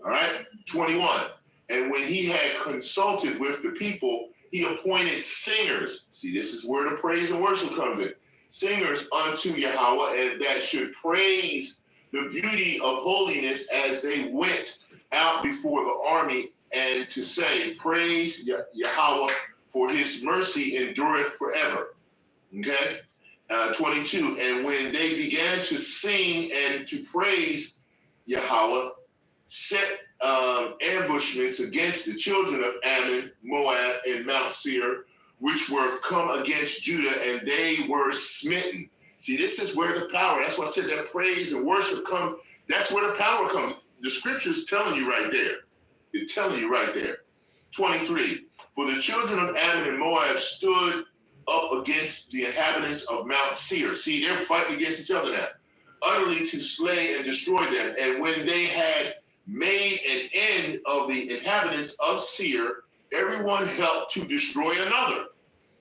All right? 21. And when he had consulted with the people, he appointed singers. See, this is where the praise and worship comes in. Singers unto Yahawah, and that should praise the beauty of holiness as they went out before the army, and to say, praise Yahawah, for his mercy endureth forever. Okay? 22. And when they began to sing and to praise Yahawah, set ambushments against the children of Ammon, Moab, and Mount Seir, which were come against Judah, and they were smitten. See, this is where the power, that's why I said that praise and worship comes, that's where the power comes. The scripture's telling you right there. It's telling you right there. 23. For the children of Ammon and Moab stood up against the inhabitants of Mount Seir. See, they're fighting against each other now. Utterly to slay and destroy them. And when they had made an end of the inhabitants of Seir, everyone helped to destroy another.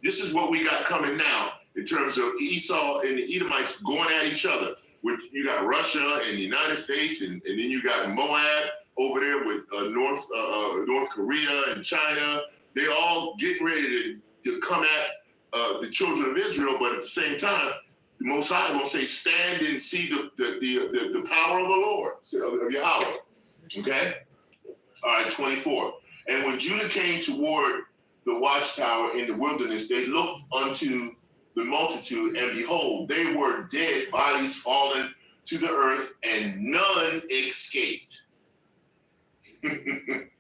This is what we got coming now in terms of Esau and the Edomites going at each other. You got Russia and the United States, and then you got Moab over there with North Korea and China. They're all getting ready to come at the children of Israel, but at the same time, the Most High will say, stand and see the power of the Lord, of Yahawah. Okay? All right, 24. And when Judah came toward the watchtower in the wilderness, they looked unto the multitude, and behold, they were dead bodies fallen to the earth, and none escaped. And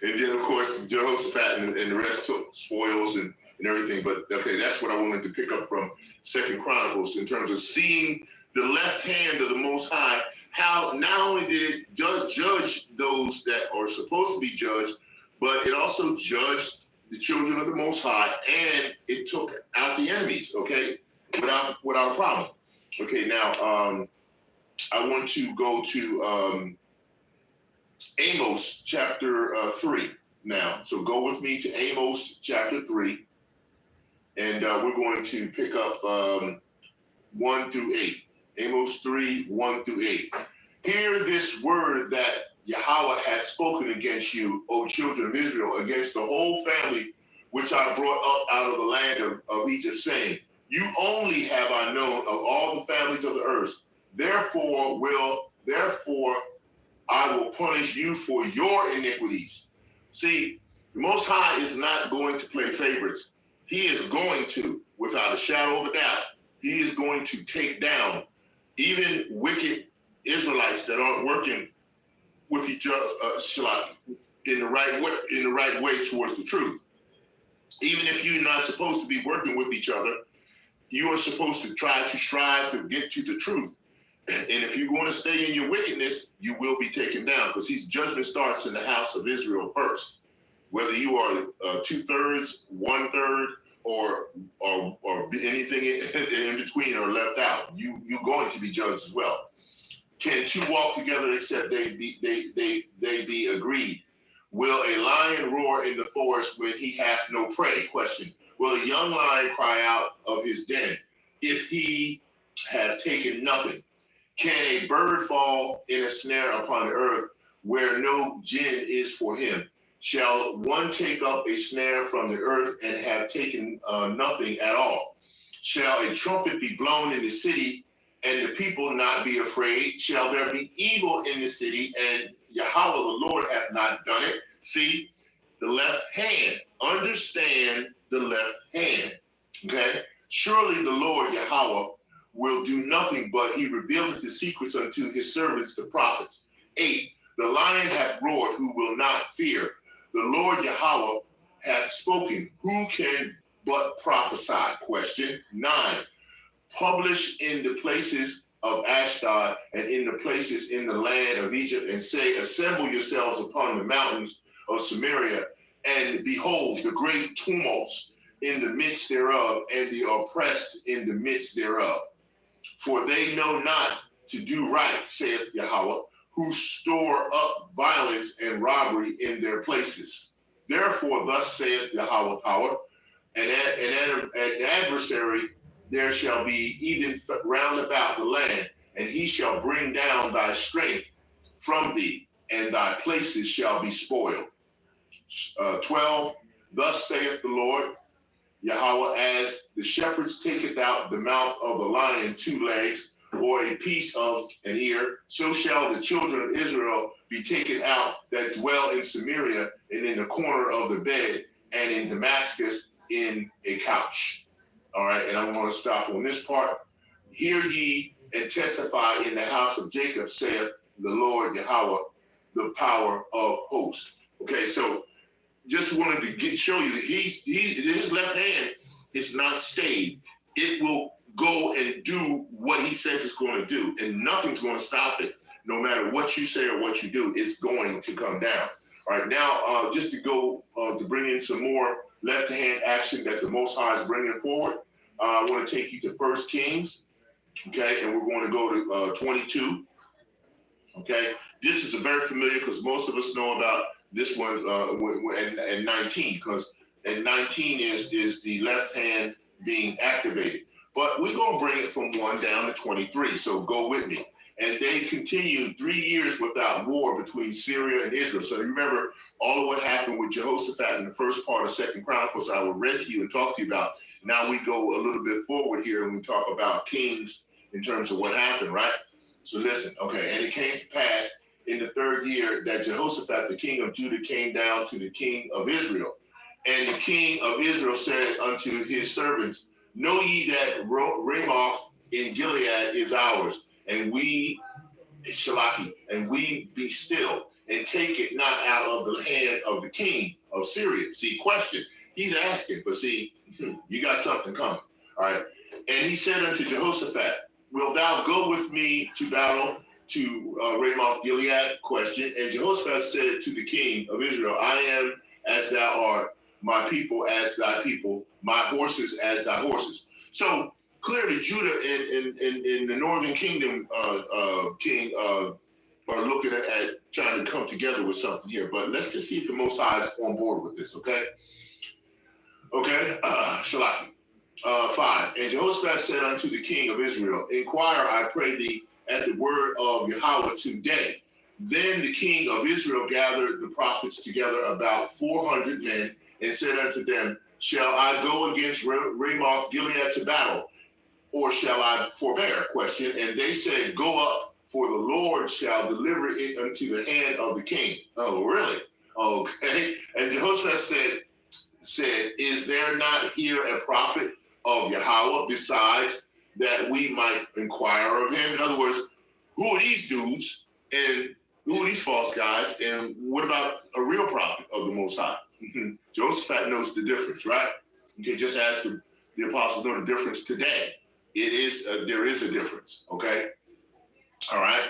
then, of course, Jehoshaphat and the rest took spoils and everything. But, okay, that's what I wanted to pick up from 2 Chronicles in terms of seeing the left hand of the Most High, how not only did it judge those that are supposed to be judged, but it also judged the children of the Most High, and it took out the enemies, okay, without a problem. Okay, now I want to go to Amos chapter 3 now. So go with me to Amos chapter 3, and we're going to pick up 1 through 8. Amos 3, 1 through 8. Hear this word that Yahawah hath spoken against you, O children of Israel, against the whole family which I brought up out of the land of Egypt, saying, you only have I known of all the families of the earth. Therefore I will punish you for your iniquities. See, the Most High is not going to play favorites. He is going to, without a shadow of a doubt, he is going to take down even wicked Israelites that aren't working with each other in the right way towards the truth. Even if you're not supposed to be working with each other, you are supposed to strive to get to the truth. And if you're going to stay in your wickedness, you will be taken down, because his judgment starts in the house of Israel first. Whether you are 2/3, 1/3, or anything in between or left out, you're going to be judged as well. Can two walk together except they be agreed? Will a lion roar in the forest when he hath no prey? Question. Will a young lion cry out of his den if he have taken nothing? Can a bird fall in a snare upon the earth where no gin is for him? Shall one take up a snare from the earth and have taken nothing at all? Shall a trumpet be blown in the city and the people not be afraid? Shall there be evil in the city and Yahweh the Lord hath not done it. See, the left hand. Understand the left hand. Okay? Surely the Lord Yahweh will do nothing, but he revealeth his secrets unto his servants, the prophets. 8. The lion hath roared, who will not fear? The Lord Yahweh hath spoken, who can but prophesy? Question. 9. Publish in the places of Ashdod and in the places in the land of Egypt, and say, assemble yourselves upon the mountains of Samaria, and behold the great tumults in the midst thereof, and the oppressed in the midst thereof. For they know not to do right, saith Yahweh, who store up violence and robbery in their places. Therefore, thus saith Yahweh power, an adversary there shall be even round about the land, and he shall bring down thy strength from thee, and thy places shall be spoiled. 12. Thus saith the Lord Yahweh, as the shepherds taketh out the mouth of the lion 2 legs, or a piece of an ear, so shall the children of Israel be taken out that dwell in Samaria, and in the corner of the bed, and in Damascus in a couch. All right, and I'm going to stop on this part. Hear ye and testify in the house of Jacob, saith the Lord Yahweh, the power of hosts. Okay, so just wanted to show you that his left hand is not stayed. It will go and do what he says it's going to do, and nothing's going to stop it. No matter what you say or what you do, it's going to come down. All right, now just to go to bring in some more left hand action that the Most High is bringing forward, I want to take you to 1 Kings, okay, and we're going to go to 22. Okay, this is a very familiar because most of us know about this one and 19, because and 19 is the left hand being activated. But we're going to bring it from 1 down to 23, so go with me. And they continued 3 years without war between Syria and Israel. So remember all of what happened with Jehoshaphat in the first part of 2 Chronicles I will read to you and talk to you about. Now we go a little bit forward here and we talk about kings in terms of what happened, right? So listen, okay, and it came to pass in the 3rd year that Jehoshaphat, the king of Judah, came down to the king of Israel. And the king of Israel said unto his servants, know ye that Ramoth in Gilead is ours, and we, Shalaki, and we be still, and take it not out of the hand of the king of Syria. See, question, he's asking, but see, you got something coming, all right? And he said unto Jehoshaphat, wilt thou go with me to battle to Ramoth Gilead? Question. And Jehoshaphat said to the king of Israel, I am as thou art, my people as thy people, my horses as thy horses. So clearly Judah in the northern kingdom king are looking at trying to come together with something here. But let's just see if the Most High is on board with this, okay? Okay, Shalaki. 5. And Jehoshaphat said unto the king of Israel, inquire, I pray thee, at the word of Yahweh today. Then the king of Israel gathered the prophets together, about 400 men, and said unto them, shall I go against Ramoth Gilead to battle, or shall I forbear? Question. And they said, go up, for the Lord shall deliver it unto the hand of the king. Oh, really? Okay. And Jehoshaphat said, is there not here a prophet of Yahweh besides, that we might inquire of him? In other words, who are these dudes and who are these false guys, and what about a real prophet of the Most High? Jehoshaphat knows the difference, right? You can just ask the apostles know the difference today. There is a difference, okay? All right.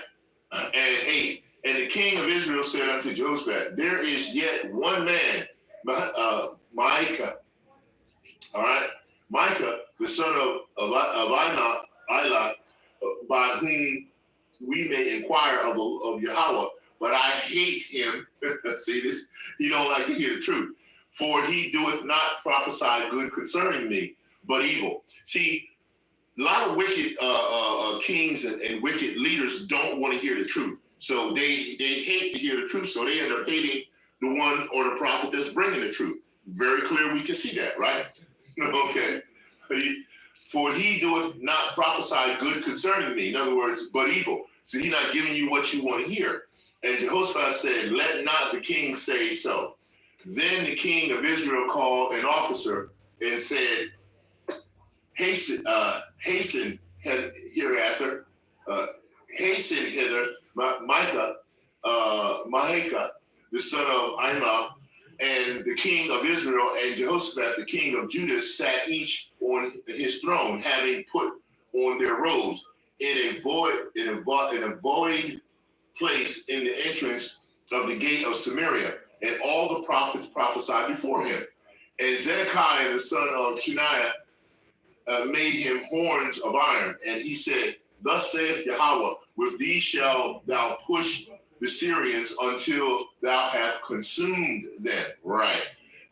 And 8, and the king of Israel said unto Jehoshaphat, there is yet one man, Micah, all right? Micah, the son of Ilah, by whom we may inquire of Yahweh, but I hate him. See this? He don't like to hear the truth. For he doeth not prophesy good concerning me, but evil. See, a lot of wicked kings and wicked leaders don't want to hear the truth. So they hate to hear the truth, so they end up hating the one or the prophet that's bringing the truth. Very clear, we can see that, right? Okay. For he doeth not prophesy good concerning me. In other words, but evil. So he's not giving you what you want to hear. And Jehoshaphat said, let not the king say so. Then the king of Israel called an officer and said, hasten hereafter, hasten hither, Mahakah, the son of Imlah, and the king of Israel, and Jehoshaphat, the king of Judah, sat each on his throne, having put on their robes in a void place in the entrance of the gate of Samaria. And all the prophets prophesied before him. And Zedekiah, the son of Cheniah, made him horns of iron. And he said, thus saith Yahawah, with these shalt thou push the Syrians until thou hast consumed them. Right.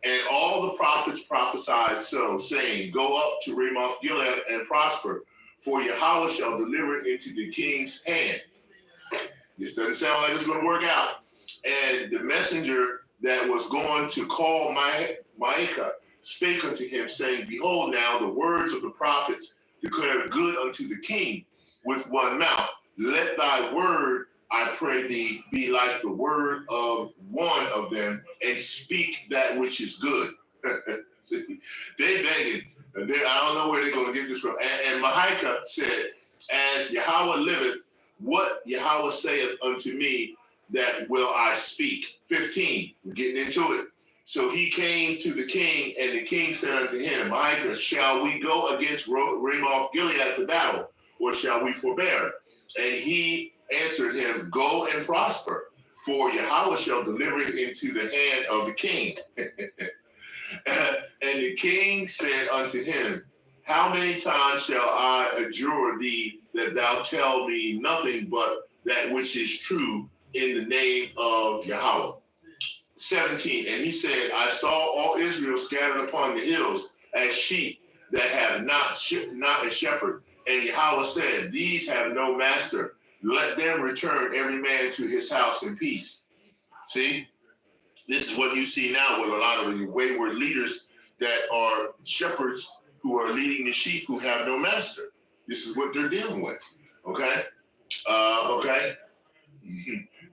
And all the prophets prophesied so, saying, go up to Ramoth Gilead and prosper, for Yahawah shall deliver it into the king's hand. This doesn't sound like it's going to work out. And the messenger that was going to call Micah spake unto him, saying, behold, now the words of the prophets declare good unto the king with one mouth. Let thy word, I pray thee, be like the word of one of them, and speak that which is good. See, they begging. I don't know where they're going to get this from. And Micah said, as Yahawah liveth, what Yahawah saith unto me, that will I speak. 15, we're getting into it. So he came to the king, and the king said unto him, Micah, shall we go against Ramoth Gilead to battle, or shall we forbear? And he answered him, go and prosper, for Yahawah shall deliver it into the hand of the king. And the king said unto him, how many times shall I adjure thee that thou tell me nothing but that which is true in the name of Yahawah? 17, and he said, I saw all Israel scattered upon the hills as sheep that have not a shepherd. And Yahawah said, these have no master. Let them return every man to his house in peace. See, this is what you see now with a lot of the wayward leaders that are shepherds who are leading the sheep who have no master. This is what they're dealing with. Okay? Okay?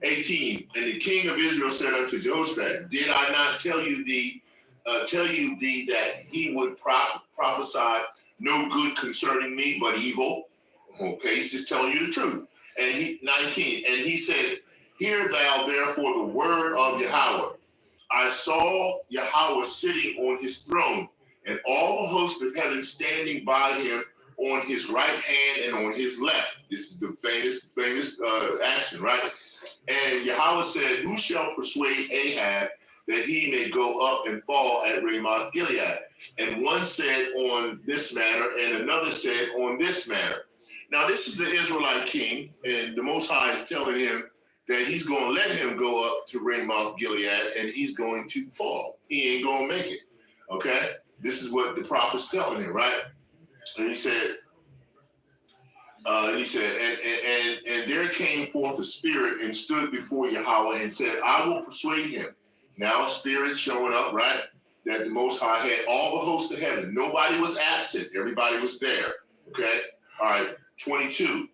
18, and the king of Israel said unto Jehoshaphat, did I not tell you that he would prophesy no good concerning me, but evil? Okay, he's just telling you the truth. And 19, and he said, hear thou therefore the word of Yahawah. I saw Yahawah sitting on his throne, and all the hosts of heaven standing by him on his right hand and on his left. This is the famous action, right? And Yahawah said, who shall persuade Ahab that he may go up and fall at Ramoth Gilead? And one said on this matter, and another said on this matter. Now this is the Israelite king, and the Most High is telling him that he's going to let him go up to Ramoth Gilead, and he's going to fall. He ain't going to make it. Okay? This is what the prophet's telling him, right? And he said, and there came forth a spirit and stood before Yahawah and said, I will persuade him. Now a spirit showing up, right? That the Most High had all the hosts of heaven. Nobody was absent. Everybody was there. Okay? All right. 22.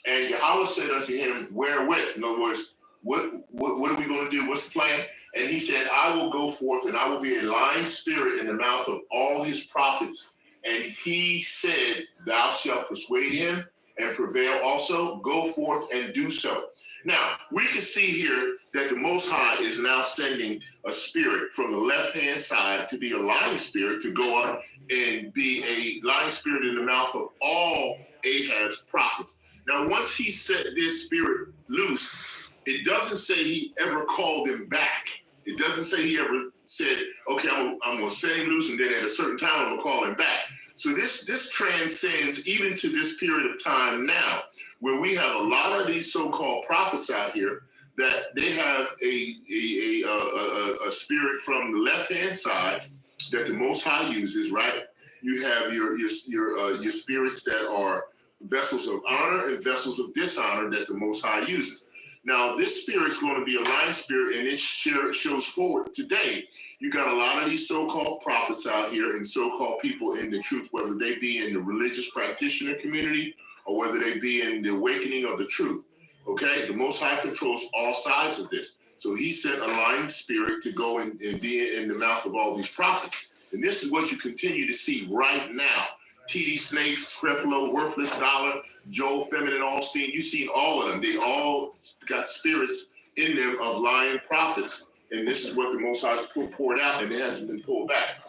And Yahawah said unto him, wherewith? In other words, what are we going to do? What's the plan? And he said, I will go forth, and I will be a lying spirit in the mouth of all his prophets. And he said, thou shalt persuade him and prevail also. Go forth and do so. Now, we can see here that the Most High is now sending a spirit from the left-hand side to be a lying spirit to go up and be a lying spirit in the mouth of all Ahab's prophets. Now, once he set this spirit loose, it doesn't say he ever called him back. It doesn't say he ever said, okay, I'm going to set him loose, and then at a certain time, I'm going to call him back. So this transcends even to this period of time now, where we have a lot of these so-called prophets out here that they have a spirit from the left-hand side that the Most High uses, right? You have your spirits that are vessels of honor and vessels of dishonor that the Most High uses. Now, this spirit's going to be a lying spirit, and it shows forward today. You got a lot of these so-called prophets out here and so-called people in the truth, whether they be in the religious practitioner community or whether they be in the awakening of the truth. Okay, the Most High controls all sides of this. So he sent a lying spirit to go and be in the mouth of all these prophets. And this is what you continue to see right now. T.D. Snakes, Creflo, Worthless Dollar, Joel, Feminine, Allstein, you've seen all of them. They all got spirits in them of lying prophets. And this is what the Most High poured out, and it hasn't been pulled back.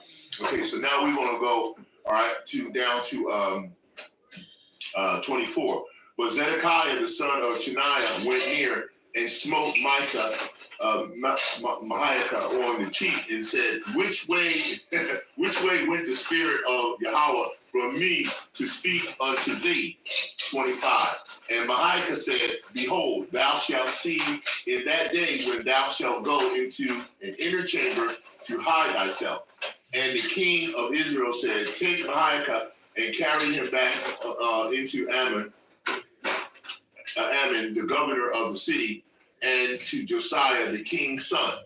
Okay, so now we want to go, all right, down to 24. But Zedekiah, the son of Chaniah, went near and smote Micah, Mahaiah on the cheek and said, which way went the spirit of Yahawah from me to speak unto thee? 25. And Mahaiah said, behold, thou shalt see in that day when thou shalt go into an inner chamber to hide thyself. And the king of Israel said, take Mahaiah and carry him back into Ammon, the governor of the city, and to Josiah, the king's son,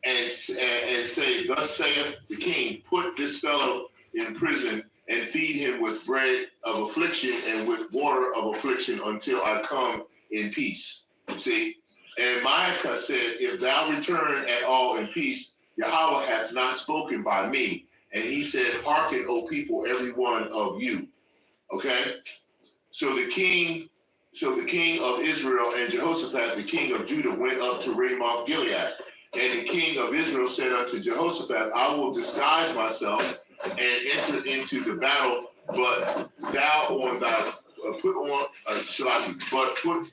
and say, thus saith the king, put this fellow in prison and feed him with bread of affliction and with water of affliction until I come in peace. See? And Micah said, if thou return at all in peace, Yahawah hath not spoken by me. And he said, hearken, O people, every one of you. Okay? So the king of Israel and Jehoshaphat, the king of Judah, went up to Ramoth Gilead. And the king of Israel said unto Jehoshaphat, I will disguise myself and enter into the battle, but thou on thy put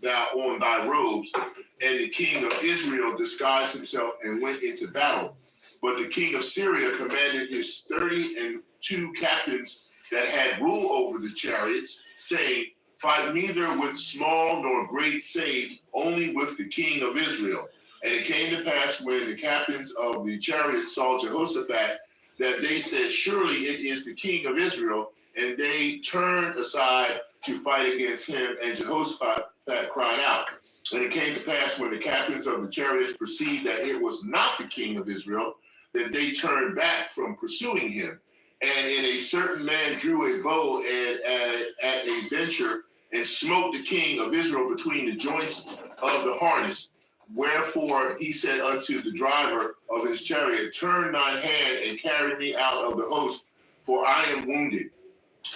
thou on thy robes. And the king of Israel disguised himself and went into battle. But the king of Syria commanded his 32 captains that had rule over the chariots, saying, fight neither with small nor great save, only with the king of Israel. And it came to pass when the captains of the chariots saw Jehoshaphat, that they said, surely it is the king of Israel. And they turned aside to fight against him. And Jehoshaphat cried out. And it came to pass when the captains of the chariots perceived that it was not the king of Israel, that they turned back from pursuing him. And a certain man drew a bow at a venture and smote the king of Israel between the joints of the harness. Wherefore he said unto the driver of his chariot, turn thine hand and carry me out of the host, for I am wounded.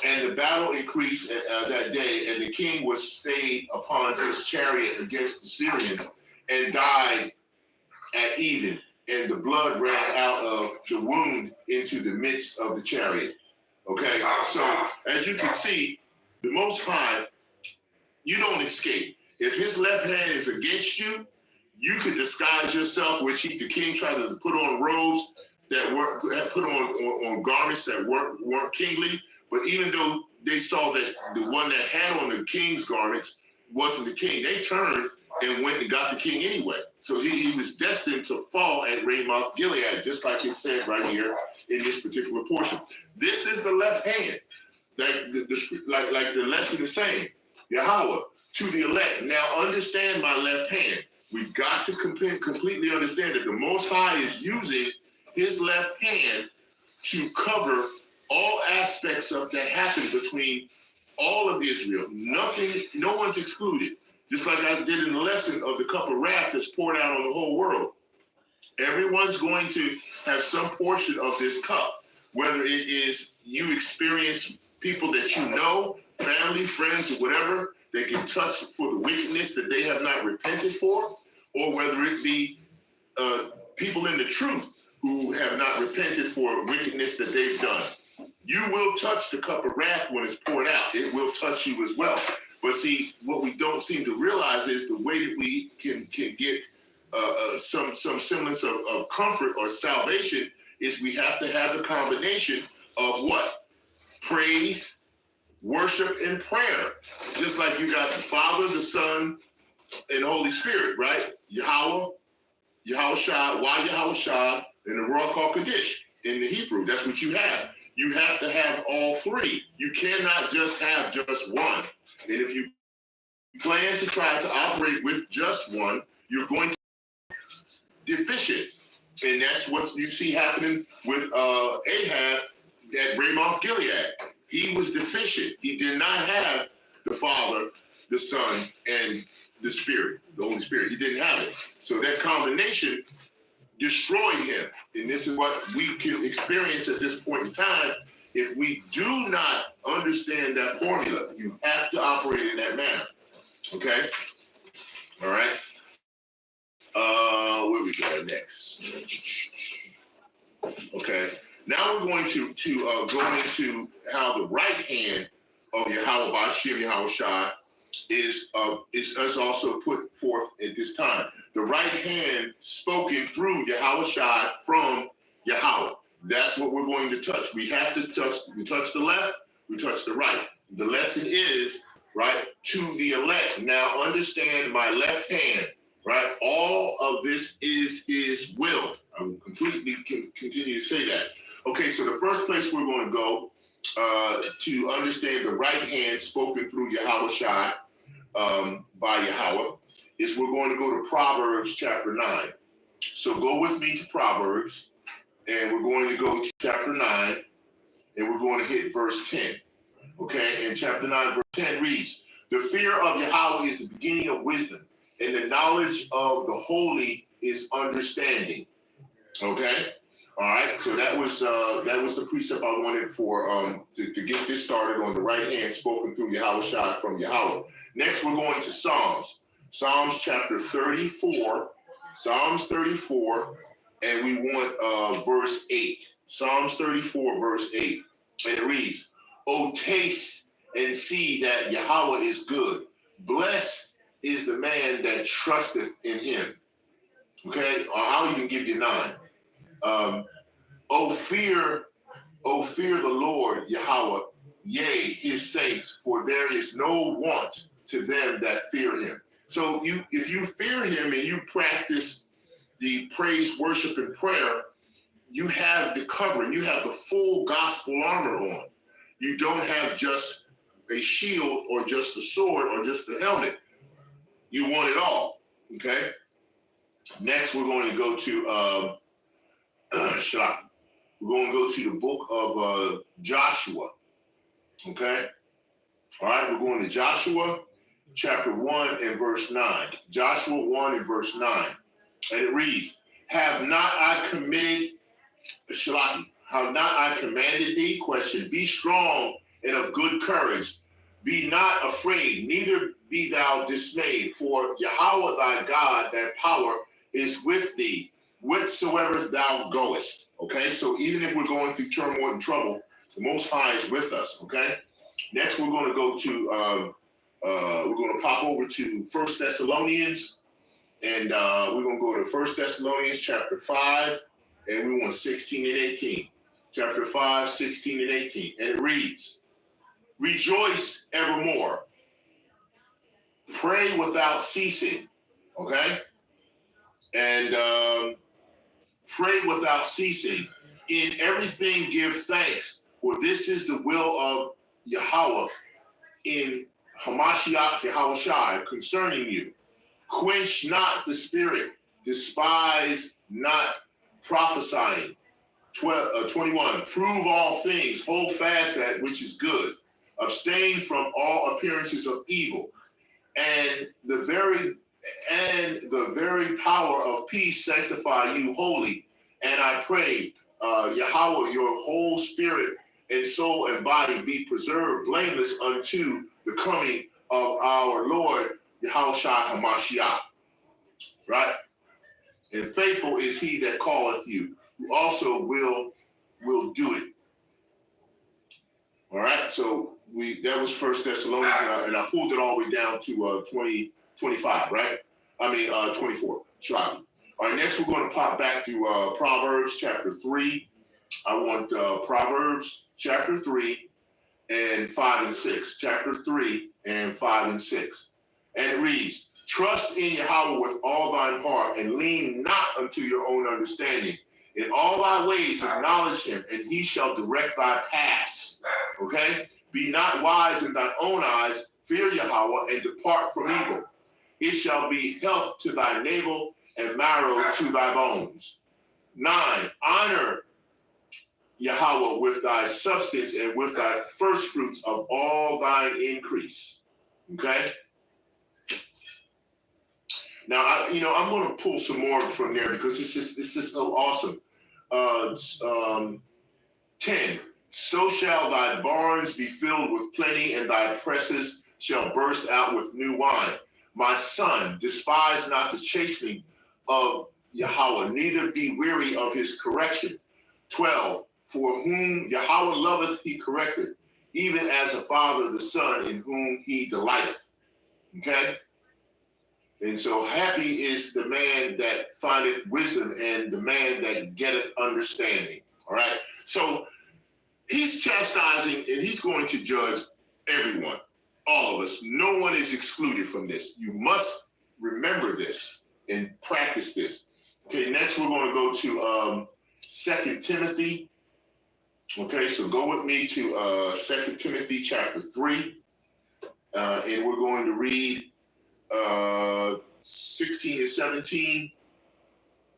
And the battle increased that day, and the king was stayed upon his chariot against the Syrians, and died at even. And the blood ran out of the wound into the midst of the chariot. Okay, so as you can see, the Most High, you don't escape. If his left hand is against you, you could disguise yourself, which the king tried to put on robes that weren't, put on garments that weren't kingly. But even though they saw that the one that had on the king's garments wasn't the king, they turned and went and got the king anyway. So he was destined to fall at Ramoth Gilead, just like it said right here in this particular portion. This is the left hand, like the lesson is saying, Yahawah to the elect. Now understand my left hand. We've got to completely understand that the Most High is using his left hand to cover all aspects of that happened between all of Israel. Nothing, no one's excluded. Just like I did in the lesson of the cup of wrath that's poured out on the whole world. Everyone's going to have some portion of this cup, whether it is you experience people that you know, family, friends, or whatever, they can touch for the wickedness that they have not repented for, or whether it be people in the truth who have not repented for wickedness that they've done. You will touch the cup of wrath when it's poured out. It will touch you as well. But see, what we don't seem to realize is the way that we can get some semblance of comfort or salvation is we have to have the combination of what? Praise, worship, and prayer. Just like you got the Father, the Son, and the Holy Spirit, right? Yahawah, Yahawaah, YAHAWAH, and the Ruach HaKodesh in the Hebrew. That's what you have. You have to have all three. You cannot just have just one. And if you plan to try to operate with just one, you're going to be deficient. And that's what you see happening with Ahab at Ramoth Gilead. He was deficient. He did not have the Father, the Son, and the Spirit, the Holy Spirit. He didn't have it. So that combination destroyed him. And this is what we can experience at this point in time. If we do not understand that formula, you have to operate in that manner. Okay? All right? Where we go next? Okay. Now we're going to go into how the right hand of YAHAWAH, Shem Yahawashi, is also put forth at this time. The right hand spoken through Yahawashi from Yahweh. That's what we're going to touch. We have to touch. We touch the left. We touch the right. The lesson is, right, to the elect. Now understand my left hand, right? All of this is his will. I will completely continue to say that. Okay, so the first place we're going to go to understand the right hand spoken through Yahawashi by Yahweh is we're going to go to Proverbs chapter 9. So go with me to Proverbs, and we're going to go to chapter 9, and we're going to hit verse 10. Okay, and chapter 9, verse 10 reads, "The fear of Yahweh is the beginning of wisdom, and the knowledge of the holy is understanding." Okay, all right. So that was the precept I wanted for to get this started on the right hand spoken through Yahawashi from Yahweh. Next, we're going to Psalms chapter 34, Psalms 34, and we want verse 8. Psalms 34, verse 8, and it reads, "O taste and see that Yahweh is good. Blessed is the man that trusteth in him." Okay, I'll even give you 9. Fear the Lord, Yahweh, yea, his saints, for there is no want to them that fear him. So if you fear him and you practice the praise, worship, and prayer, you have the covering, you have the full gospel armor on. You don't have just a shield or just a sword or just a helmet. You want it all, okay? Next, we're going to go to we're going to go to the book of Joshua, okay? All right, we're going to Joshua chapter 1 and verse 9. Joshua 1 and verse 9. And it reads, Have not I commanded thee? Question. Be strong and of good courage. Be not afraid, neither be thou dismayed. For Yahweh thy God, that power is with thee, whithersoever thou goest. Okay, so even if we're going through turmoil and trouble, the Most High is with us. Okay. Next, we're going to go to we're going to pop over to 1 Thessalonians, and we're going to go to 1 Thessalonians chapter 5, and we want 16 and 18. Chapter 5, 16 and 18, and it reads, "Rejoice evermore, pray without ceasing." Okay, and pray without ceasing. In everything give thanks, for this is the will of Yahweh in Hamashiach Yahawashi concerning you. Quench not the spirit, despise not prophesying. 21, prove all things, hold fast that which is good, abstain from all appearances of evil, and the very power of peace sanctify you wholly. And I pray, Yahweh, your whole spirit and soul and body be preserved blameless unto the coming of our Lord Yahawashi Hamashiach. Right? And faithful is he that calleth you, who also will do it. All right, so that was 1 Thessalonians, and I pulled it all the way down to 25, right? 24. Try. All right, next we're going to pop back to Proverbs chapter 3. I want Proverbs chapter 3 and 5 and 6. Chapter 3 and 5 and 6. And it reads, "Trust in Yahweh with all thine heart, and lean not unto your own understanding. In all thy ways acknowledge him, and he shall direct thy paths." Okay? "Be not wise in thine own eyes, fear Yahweh, and depart from evil. It shall be health to thy navel, and marrow to thy bones." 9, honor Yahweh with thy substance, and with thy first fruits of all thine increase. Okay? Now, I'm going to pull some more from there because it's just so awesome. 10. So shall thy barns be filled with plenty, and thy presses shall burst out with new wine. My son, despise not the chastening of Yahweh, neither be weary of his correction. 12. For whom Yahweh loveth, he correcteth, even as a father the son in whom he delighteth. Okay? And so happy is the man that findeth wisdom and the man that getteth understanding. All right? So he's chastising and he's going to judge everyone, all of us. No one is excluded from this. You must remember this and practice this. Okay, next we're going to go to 2 Timothy. Okay, so go with me to 2 Timothy chapter 3, and we're going to read 16 and 17,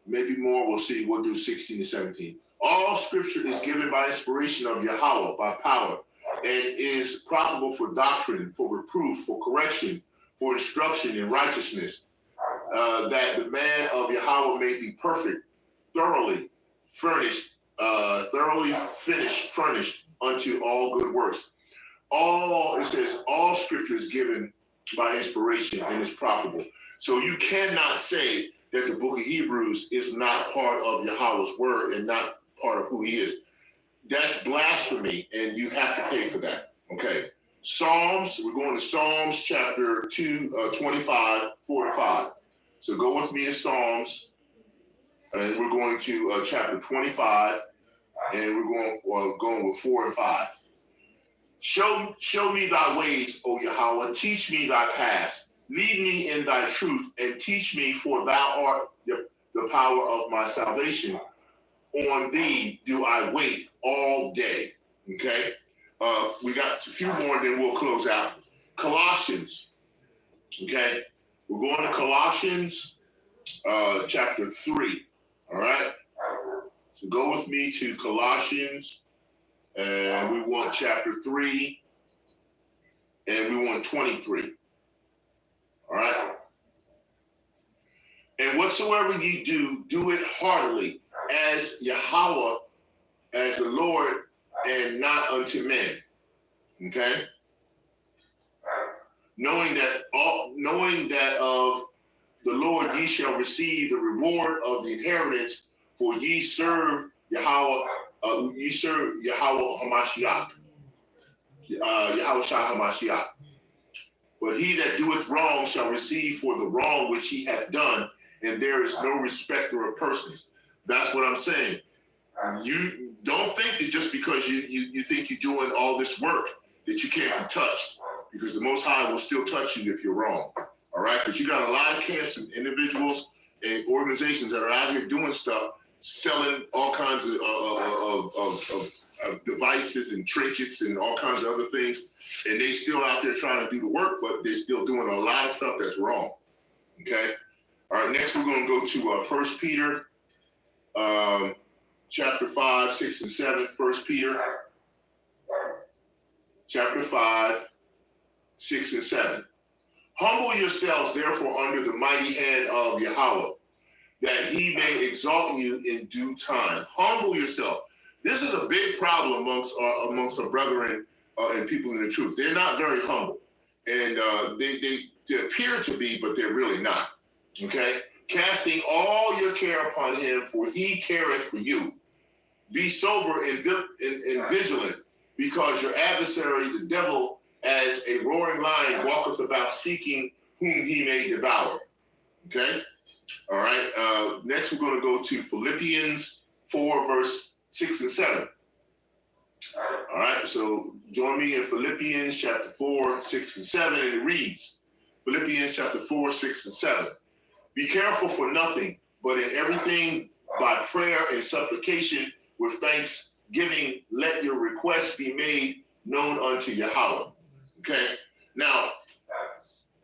maybe more. We'll see. We'll do 16 and 17. All scripture is given by inspiration of Yahweh, by power, and is profitable for doctrine, for reproof, for correction, for instruction in righteousness, that the man of Yahweh may be perfect, thoroughly furnished, furnished unto all good works. It says, all scripture is given by inspiration and is profitable. So you cannot say that the book of Hebrews is not part of Yahweh's word and not part of who he is. That's blasphemy, and you have to pay for that. Okay. Psalms, we're going to Psalms chapter 25, 4 and 5. So go with me to Psalms, and we're going to chapter 25, and we're going with 4 and 5. Show me thy ways, O Yahweh. Teach me thy paths. Lead me in thy truth, and teach me, for thou art the power of my salvation. On thee do I wait all day. Okay? We got a few more, then we'll close out. Colossians. Okay? We're going to Colossians chapter 3. All right? So go with me to Colossians. And we want chapter 3, and we want 23. All right? And whatsoever ye do, do it heartily, as Yahweh, as the Lord, and not unto men. Okay? Knowing that of the Lord ye shall receive the reward of the inheritance, for ye serve Yahweh. Ye serve Yahweh Hamashiach. Yahweh Shah Hamashiach. But he that doeth wrong shall receive for the wrong which he hath done, and there is no respecter of persons. That's what I'm saying. You don't think that just because you think you're doing all this work that you can't be touched, because the Most High will still touch you if you're wrong. All right? Because you got a lot of camps and individuals and organizations that are out here doing stuff, selling all kinds of devices and trinkets and all kinds of other things, and they still out there trying to do the work, but they're still doing a lot of stuff that's wrong. Okay? All right, next we're going to go to 1 Peter chapter 5, 6, and 7. 1 Peter chapter 5, 6, and 7. Humble yourselves, therefore, under the mighty hand of Yahweh, that he may exalt you in due time. Humble yourself. This is a big problem amongst our brethren and people in the truth. They're not very humble, and they appear to be, but they're really not. Okay? Casting all your care upon him, for he careth for you. Be sober and vigilant, because your adversary, the devil, as a roaring lion, walketh about seeking whom he may devour. Okay? All right. Next, we're going to go to Philippians 4, verse 6 and 7. All right. So join me in Philippians chapter 4, 6 and 7, and it reads, Philippians chapter 4, 6 and 7. Be careful for nothing, but in everything by prayer and supplication with thanksgiving, let your requests be made known unto Yahweh. Okay. Now,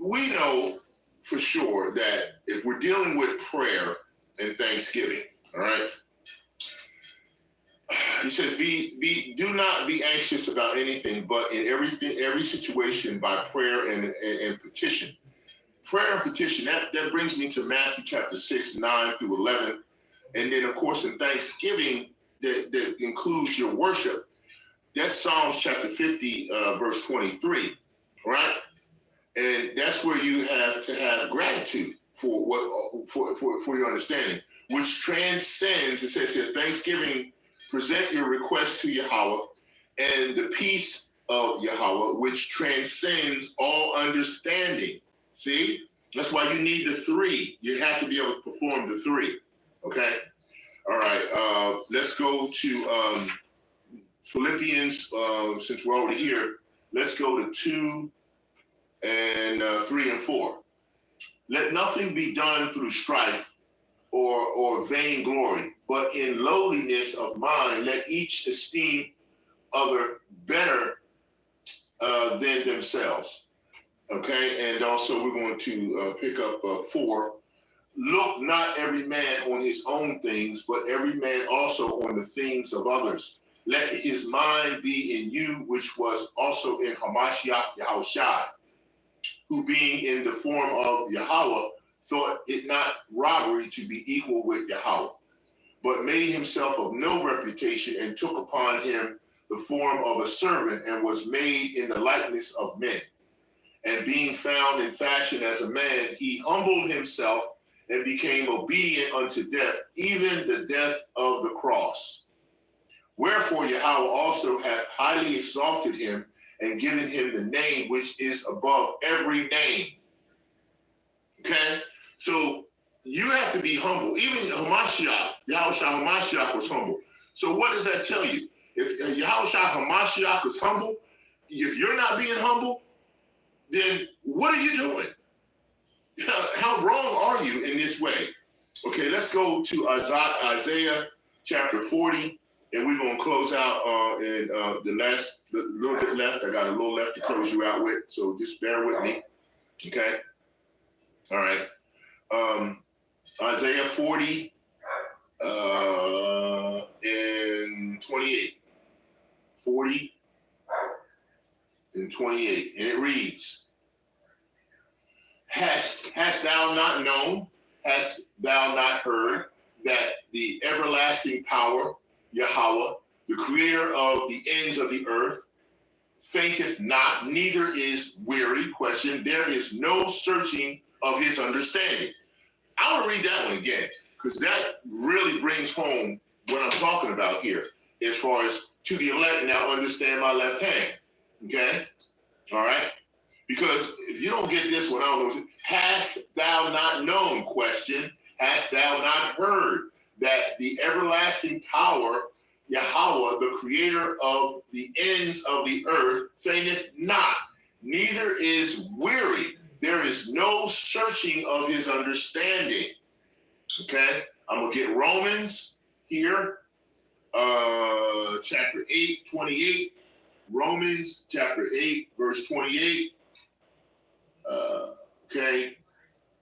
we know for sure that if we're dealing with prayer and thanksgiving, all right, he says, do not be anxious about anything, but in every situation by prayer and petition. prayer and petition, that brings me to Matthew chapter 6, 9 through 11. And then, of course, in Thanksgiving, that includes your worship. That's Psalms chapter 50, verse 23, right? And that's where you have to have gratitude for your understanding, which transcends. It says here, Thanksgiving, present your request to Yahawah, and the peace of Yahawah, which transcends all understanding. See, that's why you need the three. You have to be able to perform the three. Okay. All right. Let's go to Philippians. Since we're already here, let's go to 2 and 3 and 4. Let nothing be done through strife or vain glory, but in lowliness of mind, let each esteem other better than themselves. Okay, and also we're going to pick up 4. Look not every man on his own things, but every man also on the things of others. Let his mind be in you, which was also in Hamashiach Yahushua, who being in the form of Yahawah, thought it not robbery to be equal with Yahawah, but made himself of no reputation, and took upon him the form of a servant, and was made in the likeness of men. And being found in fashion as a man, he humbled himself and became obedient unto death, even the death of the cross. Wherefore Yahawah also hath highly exalted him, and given him the name which is above every name. Okay? So you have to be humble. Even Hamashiach, Yahushua Hamashiach was humble. So what does that tell you? If Yahushua Hamashiach is humble, if you're not being humble, then what are you doing? How wrong are you in this way? Okay, let's go to Isaiah chapter 40, and we're going to close out in the little bit left. I got a little left to close you out with, so just bear with me. Okay? All right. Isaiah 40 and 28. 40 and 28. And it reads, Hast thou not known, hast thou not heard, that the everlasting power, Yahawah, the creator of the ends of the earth, fainteth not, neither is weary? Question. There is no searching of his understanding. I want to read that one again, because that really brings home what I'm talking about here, as far as to the elect now understand my left hand. Okay? All right? Because if you don't get this one, I don't know. Hast thou not known? Question. Hast thou not heard that the everlasting power, Yahawah, the creator of the ends of the earth, fainteth not, neither is weary. There is no searching of his understanding. Okay? I'm going to get Romans here, chapter 8, 28. Romans chapter 8, verse 28. Okay?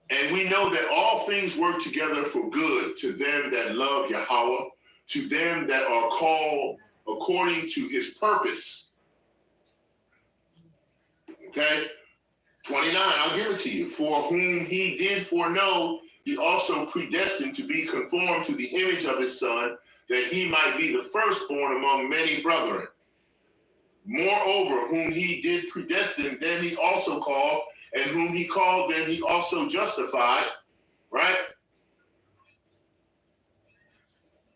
And we know that all things work together for good to them that love Yahawah, to them that are called according to his purpose. Okay? 29, I'll give it to you. For whom he did foreknow, he also predestined to be conformed to the image of his Son, that he might be the firstborn among many brethren. Moreover, whom he did predestine, them he also called, and whom he called, them he also justified. Right?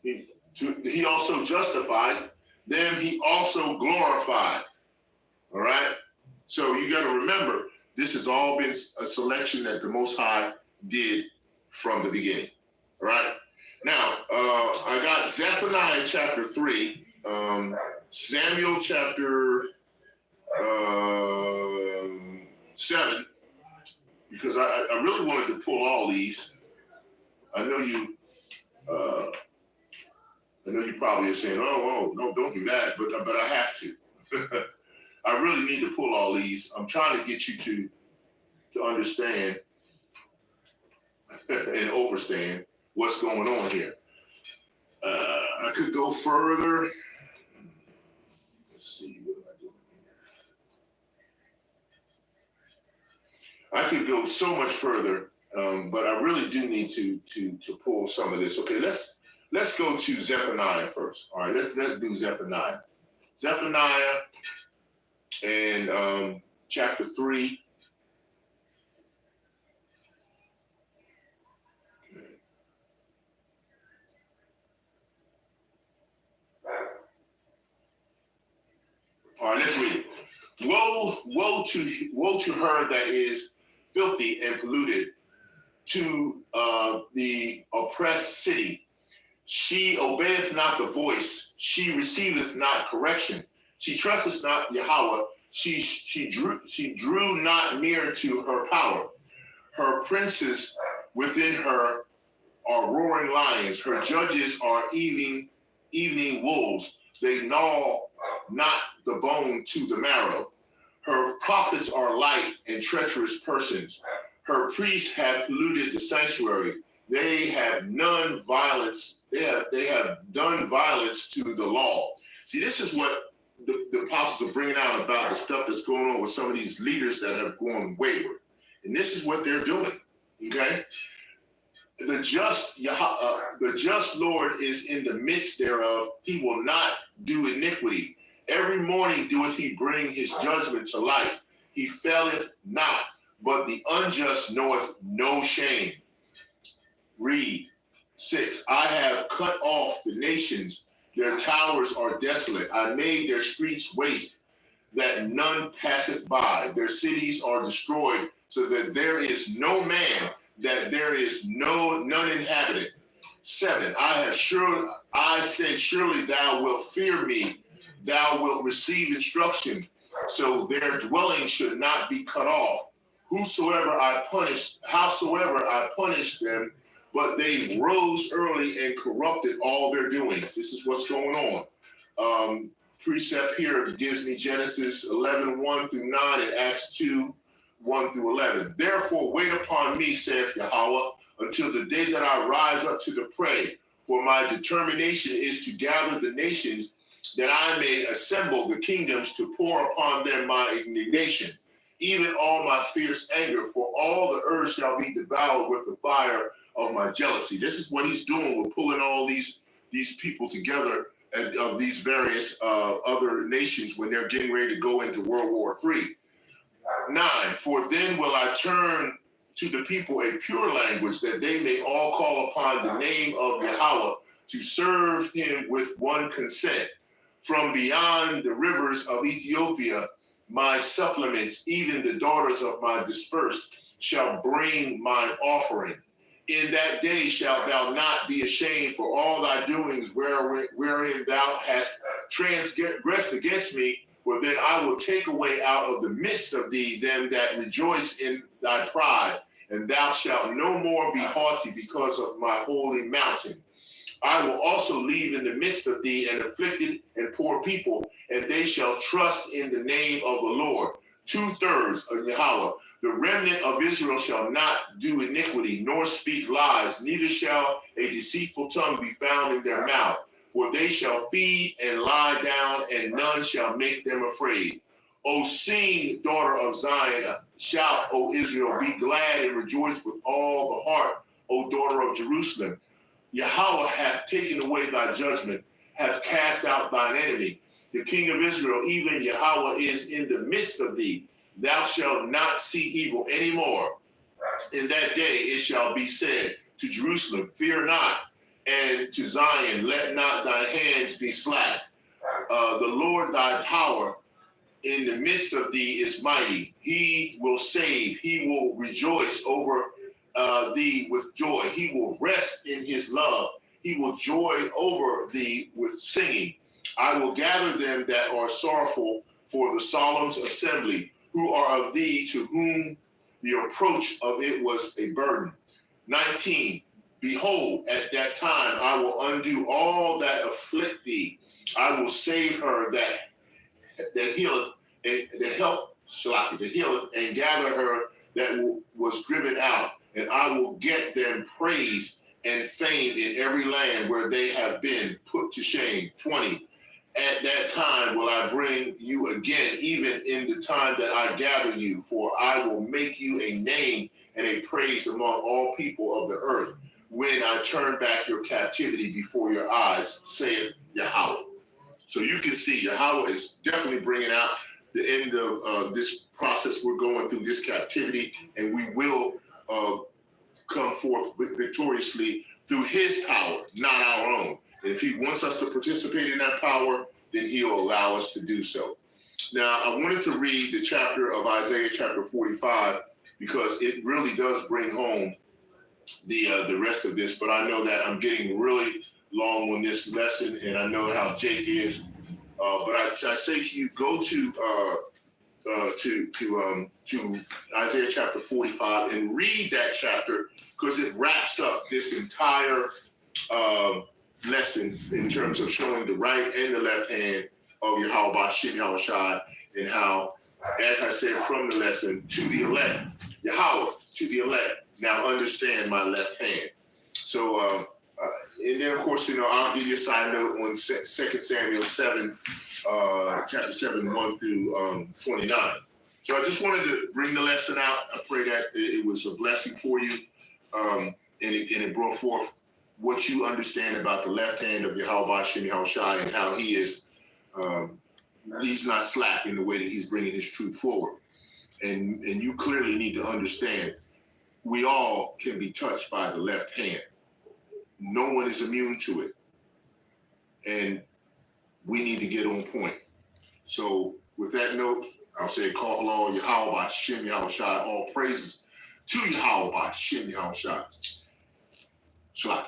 He also justified, them he also glorified. All right? So you got to remember, this has all been a selection that the Most High did from the beginning. All right? Now, I got Zephaniah chapter 3, Samuel chapter 7, because I really wanted to pull all these. I know you probably are saying, oh, no, don't do that, but I have to. I really need to pull all these. I'm trying to get you to understand and overstand what's going on here. I could go further. Let's see, what am I doing I could go so much further, but I really do need to pull some of this. Okay, let's go to Zephaniah first. All right, let's do Zephaniah. Zephaniah and chapter 3. All right, let's read it. Woe to her that is filthy and polluted, to the oppressed city. She obeyeth not the voice. She receiveth not correction. She trusteth not Yahawah. She drew not near to her power. Her princes within her are roaring lions. Her judges are evening wolves. They gnaw not the bone to the marrow. Her prophets are light and treacherous persons. Her priests have polluted the sanctuary. They have done violence. They have done violence to the law. See, this is what the apostles are bringing out about the stuff that's going on with some of these leaders that have gone wayward, and this is what they're doing. Okay, the just Lord is in the midst thereof. He will not do iniquity. Every morning doeth he bring his judgment to light. He faileth not, but the unjust knoweth no shame. Read 6. I have cut off the nations, their towers are desolate. I made their streets waste, that none passeth by. Their cities are destroyed, so that there is no man, that there is none inhabited. 7. I said, surely thou wilt fear me, thou wilt receive instruction, so their dwelling should not be cut off. Howsoever I punished them, but they rose early and corrupted all their doings. This is what's going on. Precept here gives me Genesis 11:1 through 9 and Acts 2:1 through 11. Therefore wait upon me, saith Yahawah, until the day that I rise up to the prey. For my determination is to gather the nations, that I may assemble the kingdoms to pour upon them my indignation, even all my fierce anger, for all the earth shall be devoured with the fire of my jealousy. This is what he's doing. We're pulling all these people together of these various other nations when they're getting ready to go into World War III. 9, for then will I turn to the people a pure language, that they may all call upon the name of Yahawah, to serve him with one consent. From beyond the rivers of Ethiopia, my supplements, even the daughters of my dispersed, shall bring mine offering. In that day shalt thou not be ashamed for all thy doings wherein thou hast transgressed against me, for then I will take away out of the midst of thee them that rejoice in thy pride, and thou shalt no more be haughty because of my holy mountain. I will also leave in the midst of thee an afflicted and poor people, and they shall trust in the name of the Lord. 2/3 of Yahawah. The remnant of Israel shall not do iniquity, nor speak lies, neither shall a deceitful tongue be found in their mouth. For they shall feed and lie down, and none shall make them afraid. O sing, daughter of Zion, shout, O Israel, be glad and rejoice with all the heart, O daughter of Jerusalem. Yahawah hath taken away thy judgment, hath cast out thine enemy. The king of Israel, even Yahawah, is in the midst of thee. Thou shalt not see evil anymore. In that day it shall be said to Jerusalem, fear not, and to Zion, let not thy hands be slack. The Lord thy power in the midst of thee is mighty. He will save. He will rejoice over thee with joy. He will rest in his love. He will joy over thee with singing. I will gather them that are sorrowful for the solemn assembly, who are of thee, to whom the approach of it was a burden. 19, behold, at that time I will undo all that afflict thee. I will save her that healeth, and that healeth, and gather her that was driven out. And I will get them praise and fame in every land where they have been put to shame. 20, At that time will I bring you again, even in the time that I gather you, for I will make you a name and a praise among all people of the earth, when I turn back your captivity before your eyes, saith Yahawah. So you can see Yahawah is definitely bringing out the end of this process we're going through, this captivity, and we will come forth victoriously through his power, not our own. And if he wants us to participate in that power, then he'll allow us to do so. Now, I wanted to read the chapter of Isaiah, chapter 45, because it really does bring home the rest of this. But I know that I'm getting really long on this lesson, and I know how Jake is. But I say to you, go to Isaiah chapter 45 and read that chapter, because it wraps up this entire lesson in terms of showing the right and the left hand of YAHAWAH, Shem Yahushai, and how, as I said from the lesson, to the elect, Yahawah, to the elect, now understand my left hand. So, and then, of course, I'll give you a side note on 2 Samuel 7, chapter 7, 1 through 29. So I just wanted to bring the lesson out. I pray that it was a blessing for you, and it brought forth what you understand about the left hand of YAHAWAH, Shem Yahushai, and how he is, he's not slack in the way that he's bringing his truth forward. And you clearly need to understand, we all can be touched by the left hand. No one is immune to it. And we need to get on point. So with that note, I'll say, call hello, YAHAWAH, Shem Yahushai, all praises to YAHAWAH, Shem Yahushai. Shalom.